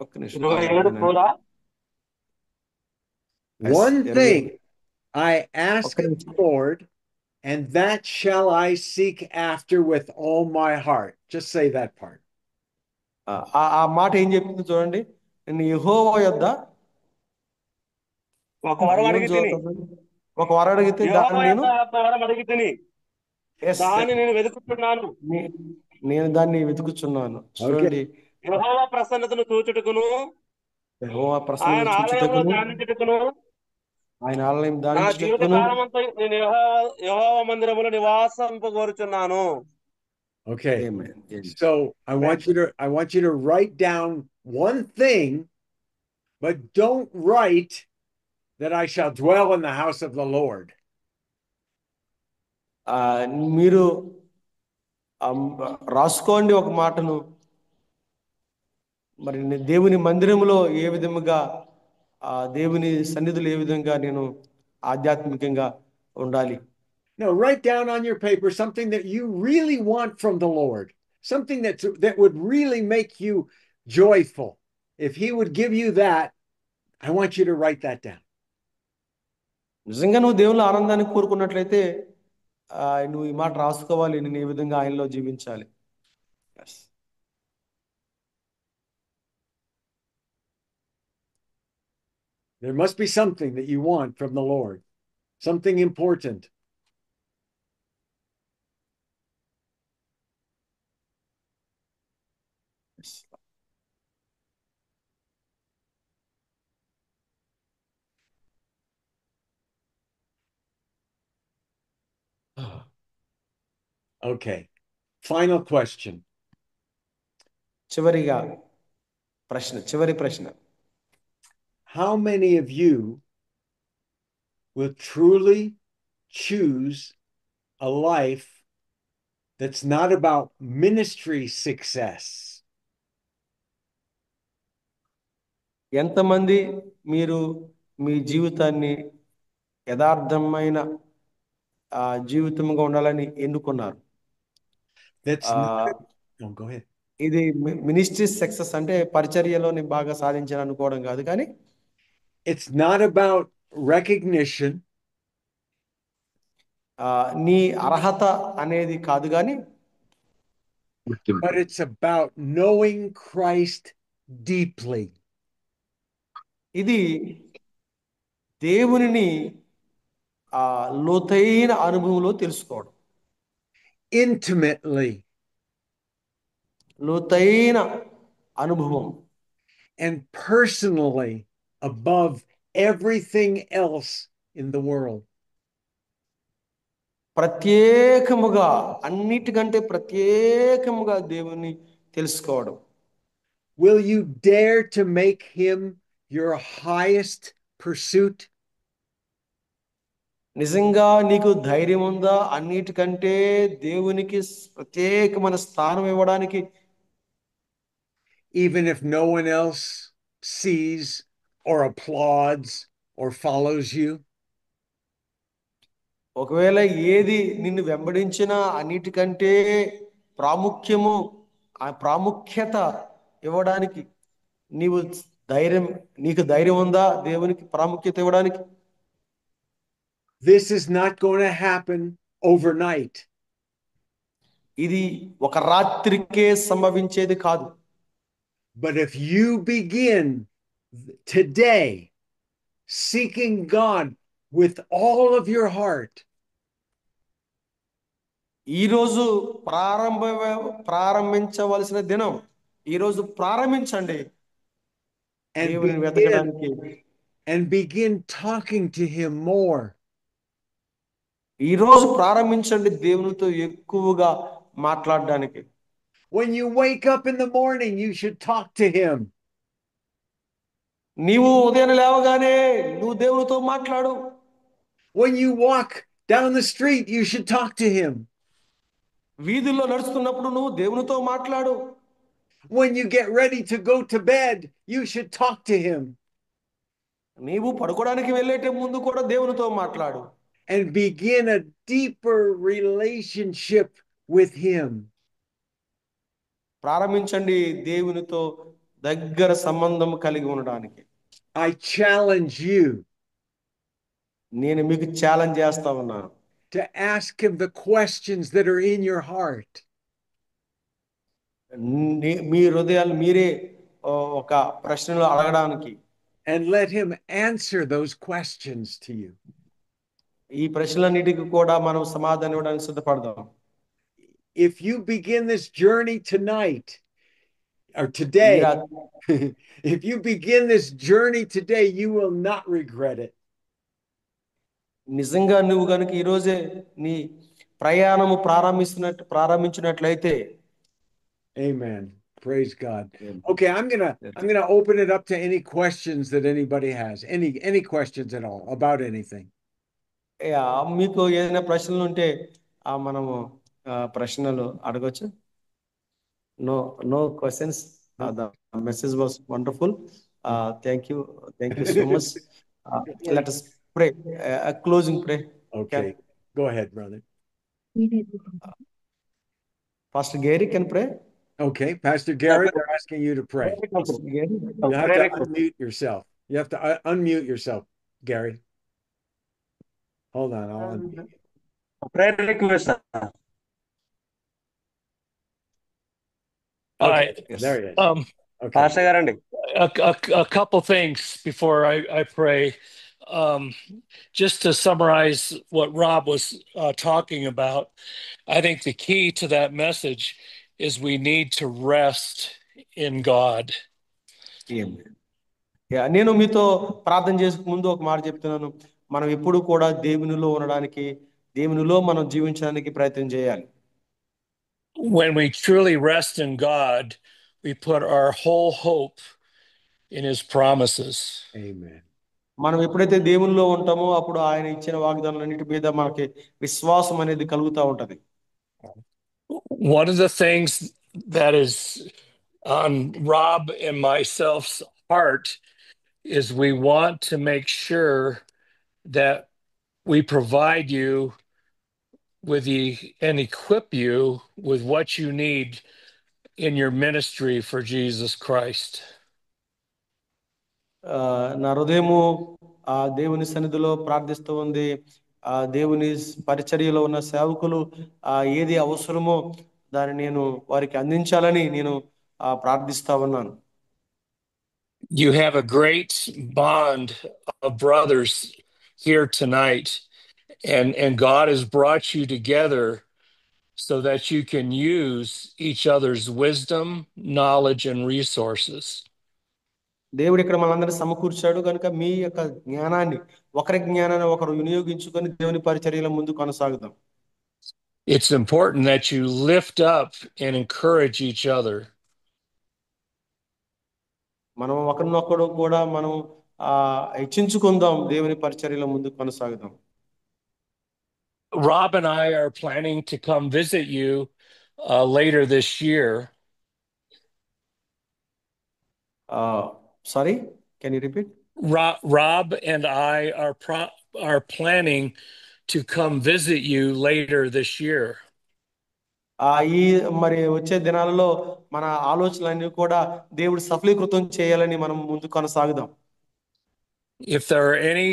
ఒక్క నిమిషం 27 కూడా One thing I ఒక్క ask of నిమిషం. the Lord, and that shall I seek after with all my heart. Just say that part. ఆ మాట ఏం చెప్తుంది చూడండి. నేను యెహోవా యొద్ద ఒక వరం ఏమని అడిగి తిని చదువుతాను? ఒక వరం అడిగితే దాన్ని యెహోవా నేను యొద్ద ఒక వరం అడిగి తిని Yes, దాన్ని నేను వెతుకుతున్నాను. నేను దాన్ని వెతుకుచున్నాను. Okay. చూడండి, యెహోవా ప్రసన్నతను చూచుటకును యెహోవా ఆయన ప్రసన్నత ఆలయంలో చూచుటకును, ధ్యానించుటకును ఆయన ఆలయం నా జీవిత దానించుటకును. కాలం అంతా నేను యెహోవా మందిరములో నివాసింపగోరుచున్నాను. Okay. Amen. Amen. So I want you to write down one thing, but don't write that I shall dwell in the house of the Lord. మీరు రాసుకోండి ఒక మాటను. మరి దేవుని మందిరములో ఏ విధముగా, దేవుని సన్నిధిలో ఏ విధంగా నేను ఆధ్యాత్మికంగా ఉండాలి. No, write down on your paper something that you really want from the Lord, something that would really make you joyful. If He would give you that, I want you to write that down. నిజంగా నువ్వు దేవుని ఆనందాన్ని కోరుకున్నట్లయితే నువ్వు ఈ మాట రాసుకోవాలి. నేను ఏ విధంగా ఆయనలో జీవించాలి. Yes. There must be something that you want from the Lord, something important. Yes. Okay. Final question. చివరి ప్రశ్న. How many of you will truly choose a life that's not about ministry success? ఎంతమంది మీరు మీ జీవితాన్ని యథార్థమైన జీవితంగా ఉండాలని ఎన్నుకున్నారు? That's not. No, go ahead. ఇది మినిస్ట్రీ సక్సెస్ అంటే పరిచర్యలో నేను బాగా సాధించాను అనుకోవడం కాదు, కానీ It's not about recognition. నీ అర్హత అనేది కాదు, కానీ But it's about knowing Christ deeply. ఇది దేవునిని లోతైన అనుభవంలో తెలుసుకోవడం. Intimately. లోతైన అనుభవం. And personally above everything else in the world. ప్రత్యేకముగా, అన్నిటికంటే ప్రత్యేకముగా దేవుని తెలుసుకోవడం. Will you dare to make Him your highest pursuit? నిజంగా నీకు ధైర్యం ఉందా అన్నిటికంటే దేవునికి ప్రత్యేకమైన స్థానం ఇవ్వడానికి? Even if no one else sees or applauds or follows you? ఒకవేళ ఏది నిన్ను వెంబడించినా అన్నిటికంటే ప్రాముఖ్యత ఇవ్వడానికి నీకు ధైర్యం ఉందా దేవునికి ప్రాముఖ్యత ఇవ్వడానికి? This is not going to happen overnight. ఇది ఒక రాత్రికే సంభవించేది కాదు. But if you begin today seeking God with all of your heart, ఈరోజు ప్రారంభించవలసిన దినం. ఈరోజు ప్రారంభించండి దేవుని వెతకడానికి. and begin talking to Him more. ఈరోజు ప్రారంభించండి దేవునితో ఎక్కువగా మాట్లాడడానికి. When you wake up in the morning, you should talk to Him. నీవు ఉదయం లేవగానే నువ్వు దేవునితో మాట్లాడు. When you walk down the street, you should talk to Him. వీధుల్లో నడుస్తున్నప్పుడు నువ్వు దేవునితో మాట్లాడు. When you get ready to go to bed, you should talk to him నీవు పడుకోవడానికి వెళ్ళేట ముందు కూడా దేవునితో మాట్లాడు. and begin a deeper relationship with him. ప్రారంభించండి దేవునితో దగ్గర సంబంధం కలిగి ఉండడానికి. I challenge you నేను మీకు ఛాలెంజ్ చేస్తా ఉన్నాను. to ask him the questions that are in your heart. మీ హృదయాలు మీరే ఒక ప్రశ్నలు అడగడానికి. And let him answer those questions to you. ఈ ప్రశ్నలన్నిటికీ కూడా మనం సమాధానం ఇవ్వడానికి సిద్ధపడదాం. If you begin this journey tonight or today, if you begin this journey today, you will not regret it. నిజంగా నువ్వు గనుక ఈ రోజే నీ ప్రయాణము ప్రారంభించినట్లయితే. Amen. Praise God. Okay, I'm gonna open it up to any questions that anybody has. Any questions at all about anything. మీకు ఏదైనా ప్రశ్నలు ఉంటే మనము ప్రశ్నలు అడగొచ్చు. No questions. The message was wonderful. Thank you so much. Let us pray. A closing prayer. Okay, go ahead, brother. Pastor Gary can pray. Okay, Pastor Gary, they're asking you to pray. You have to unmute yourself. You have to unmute yourself, Gary. Hold on, I'll unmute you. Prayer request. Okay, there he is. Okay. Pastor గారండి. A couple things before I pray. Just to summarize what Rob was talking about, I think the key to that message is we need to rest in God. నేను మీతో ప్రార్థన చేసే ముందు ఒక మాట చెప్తున్నాను. మనం ఎప్పుడు కూడా దేవునిలో ఉండడానికి, దేవునిలో మనం జీవించడానికి ప్రయత్నం చేయాలి. When we truly rest in God, we put our whole hope in his promises. Amen. మనం ఎప్పుడైతే దేవునిలో ఉంటామో అప్పుడు ఆయన ఇచ్చిన వాగ్దానాలన్నిటి మీద మనకి విశ్వాసం అనేది కలుగుతూ ఉంటది. One of the things that is on Rob and myself's heart is we want to make sure that we provide you with and equip you with what you need in your ministry for Jesus Christ. నా హృదయము దేవుని సన్నిధిలో ప్రార్థిస్తూ ఉంది. దేవుని పరిచర్యలో ఉన్న సేవకులు ఏది అవసరమో దాన్ని నేను వారికి అందించాలని నేను ప్రార్థిస్తా ఉన్నాను. You have a great bond of brothers here tonight, and God has brought you together so that you can use each other's wisdom, knowledge, and resources. దేవుడు ఇక్కడ మనందరినీ సమకూర్చాడు కనుక మీ యొక్క జ్ఞానాన్ని, ఒకరి జ్ఞానాన్ని ఒకరు వినియోగించుకొని దేవుని పరిచర్యల ముందు కొనసాగుదాం. It's important that you lift up and encourage each other. మనం ఒకరినొకడు కూడా మనం హెచ్చించుకుందాం, దేవుని పరిచర్యల ముందు కొనసాగుదాం. Rob and I are planning to come visit you later this year. Sorry, can you repeat? Rob and I are planning to come visit you later this year. ఈ మరి వచ్చే దినాలలో మన ఆలోచనలన్నీ కూడా దేవుడు సఫలీకృతం చేయాలని మనం ముందు కొనసాగుదాం. If there are any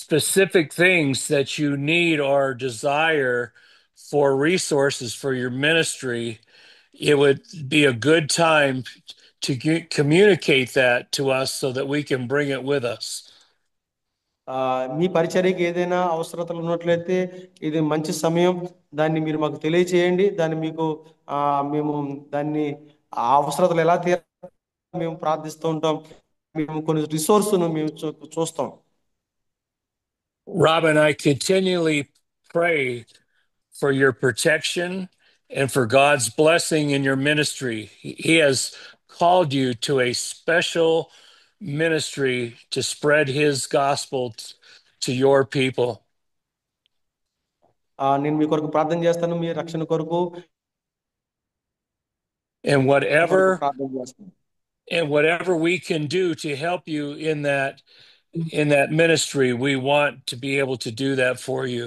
specific things that you need or desire for resources for your ministry, it would be a good time to communicate that to us so that we can bring it with us. మీ పరిచర్యకి ఏదైనా అవసరతలు ఉన్నట్లయితే ఇది మంచి సమయం, దాన్ని మీరు మాకు తెలియచేయండి. దాన్ని మీకు మేము దాన్ని అవసరతలు ఎలా మేము ప్రార్థిస్తూ ఉంటాం. మేము కొన్ని రిసోర్స్ను మేము చూస్తాం. Rob and I continually pray for your protection and for God's blessing in your ministry. He has called you to a special ministry to spread his gospel to your people. నేను మీ కొరకు ప్రార్థన చేస్తాను, మీ రక్షణ కొరకు. And కొరకు ప్రార్థన చేస్తాం. whatever we can do to help you in that ministry, we want to be able to do that for you.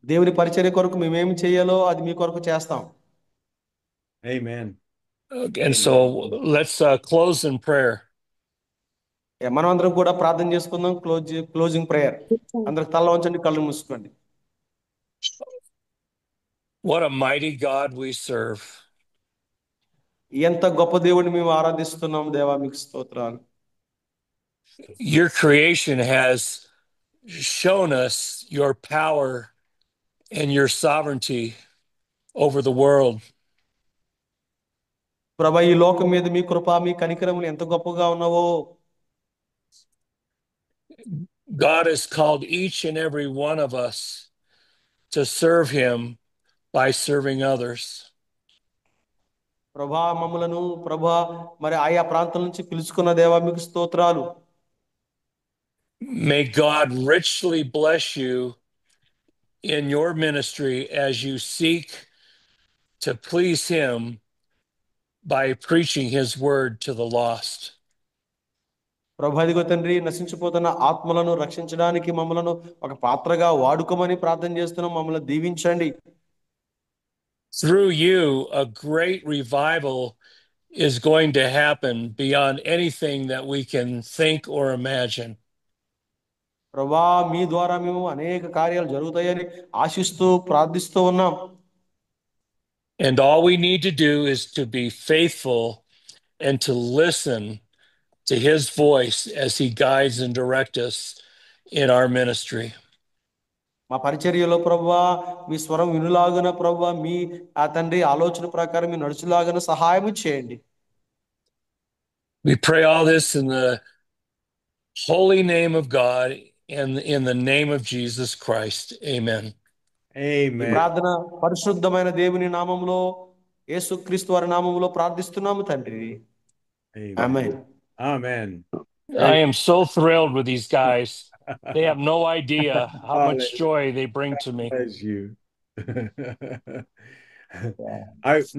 దేవుని పరిచర్య కొరకు మేమేమి చేయాలో అది మీ కొరకు చేస్తాం. Amen. And so let's close in prayer. మనం అందరం కూడా ప్రార్థన చేసుకుందాం. Closing prayer. అందరూ తల వంచండి, కళ్ళు మూసుకోండి. What a mighty God we serve. ఎంత గొప్ప దేవుడిని మేము ఆరాధిస్తున్నాం దేవా, మీకు స్తోత్రాలు. Your creation has shown us your power and your sovereignty over the world. ప్రభా, ఈ లోకం మీద మీ కృప, మీ కనికరములు ఎంత గొప్పగా ఉన్నావో. God has called each and every one of us to serve him by serving others. ప్రభా, మమ్మలను ప్రభా మరి ఆయా ప్రాంతాల నుంచి పిలుచుకున్న దేవా, మీకు స్తోత్రాలు. May God richly bless you in your ministry as you seek to please him by preaching his word to the lost. ప్రభా, ఇదిగో తండ్రి, నశించిపోతున్న ఆత్మలను రక్షించడానికి మమ్మలను ఒక పాత్రగా వాడుకోమని ప్రార్థన చేస్తున్నాం. మమ్మల్ని దీవించండి. Through you, a great revival is going to happen beyond anything that we can think or imagine. ప్రభా, మీ ద్వారా మేము అనేక కార్యాలు జరుగుతాయని ఆశిస్తూ ప్రార్థిస్తూ ఉన్నాం. And all we need to do is to be faithful and to listen to his voice as he guides and directs us in our ministry. మా పరిచర్యలో ప్రభువా మీ స్వరం వినులాగున ప్రభువా మీ ఆ తండ్రి ఆలోచన ప్రకారం మీ నడుచులాగున సహాయం చేయండి. We pray all this in the holy name of God and in the name of Jesus Christ. Amen. Amen. ప్రార్థన పరిశుద్ధమైన దేవుని నామములో, యేసుక్రీస్తు వారి నామములో ప్రార్థిస్తున్నాము తండ్రి. Amen. Amen. Amen. I am so thrilled with these guys. They have no idea how much joy they bring to me. Bless you.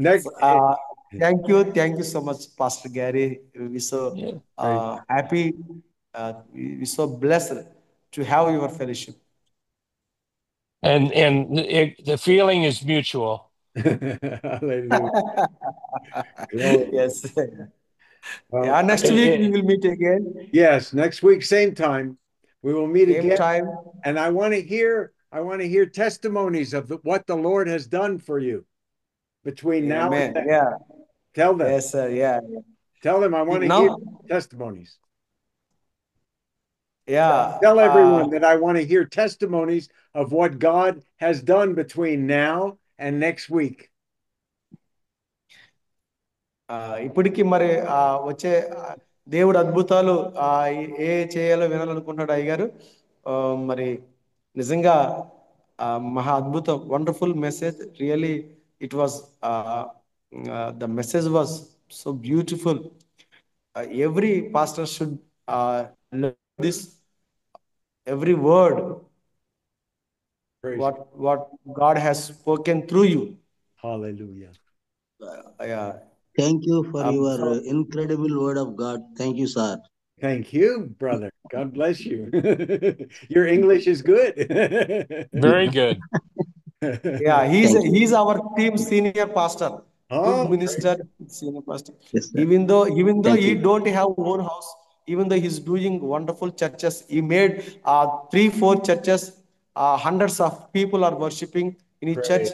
Next. Thank you so much, Pastor Gary. We so happy, we so blessed to have your fellowship. And the feeling is mutual. Hallelujah. Yes. Well, next week we will meet again. Yes, next week, same time, we will meet Same again. time. And I want to hear testimonies of what the Lord has done for you between now Amen. and then. Yeah. Tell them. Yes, sir. Yeah. Tell them I want to Now- hear testimonies. Yeah. Tell everyone that I want to hear testimonies of what God has done between now and next week. ఇప్పటికి మరి వచ్చే దేవుడు అద్భుతాలు ఏ చేయాలో వినాలనుకుంటున్నాడు అయ్యగారు. మరి నిజంగా మహా అద్భుతం, wonderful message. Really it was the message was so beautiful. Every pastor should learn this, every word what God has spoken through you. Hallelujah. Yeah. Thank you for your incredible word of God. Thank you, sir. Thank you, brother. God bless you. Your English is good. Very good. Yeah, he's our team senior pastor. Good minister, senior pastor. Yes, sir. Even though Thank he you. don't have own house, even though he's doing wonderful churches, he made 3-4 churches. Hundreds of people are worshiping in his church.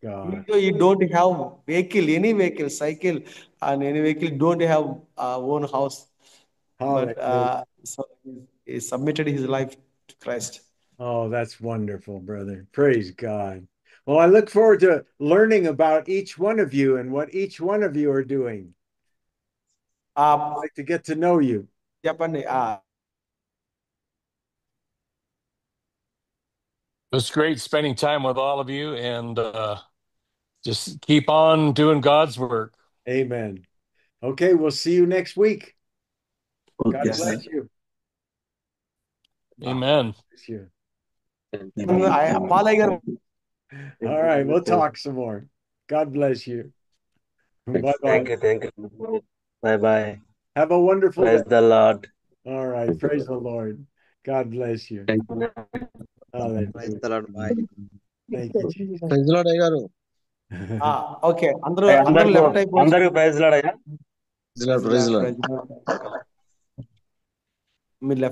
God. Even though he don't have any vehicle, cycle, and any vehicle, don't have own house. But so he submitted his life to Christ. Oh, that's wonderful, brother. Praise God. Well, I look forward to learning about each one of you and what each one of you are doing. I'd like to get to know you. చెప్పండి. It was great spending time with all of you, and just keep on doing God's work. Amen. Okay, we'll see you next week. God Okay, sir. bless you. Amen. Bless you. Palaiah గారు All right, we'll talk some more. God bless you. Bye-bye. Thank you bye bye Have a wonderful praise day. The Lord All right. Praise the Lord. God bless you. Hallelujah. Thank you, Jesus. Praise Lord అయ్య గారు. Okay, అందరూ left అయిపోయి అందరికి praise Lord అయ్యా. Praise Lord. Praise the Lord. మీరు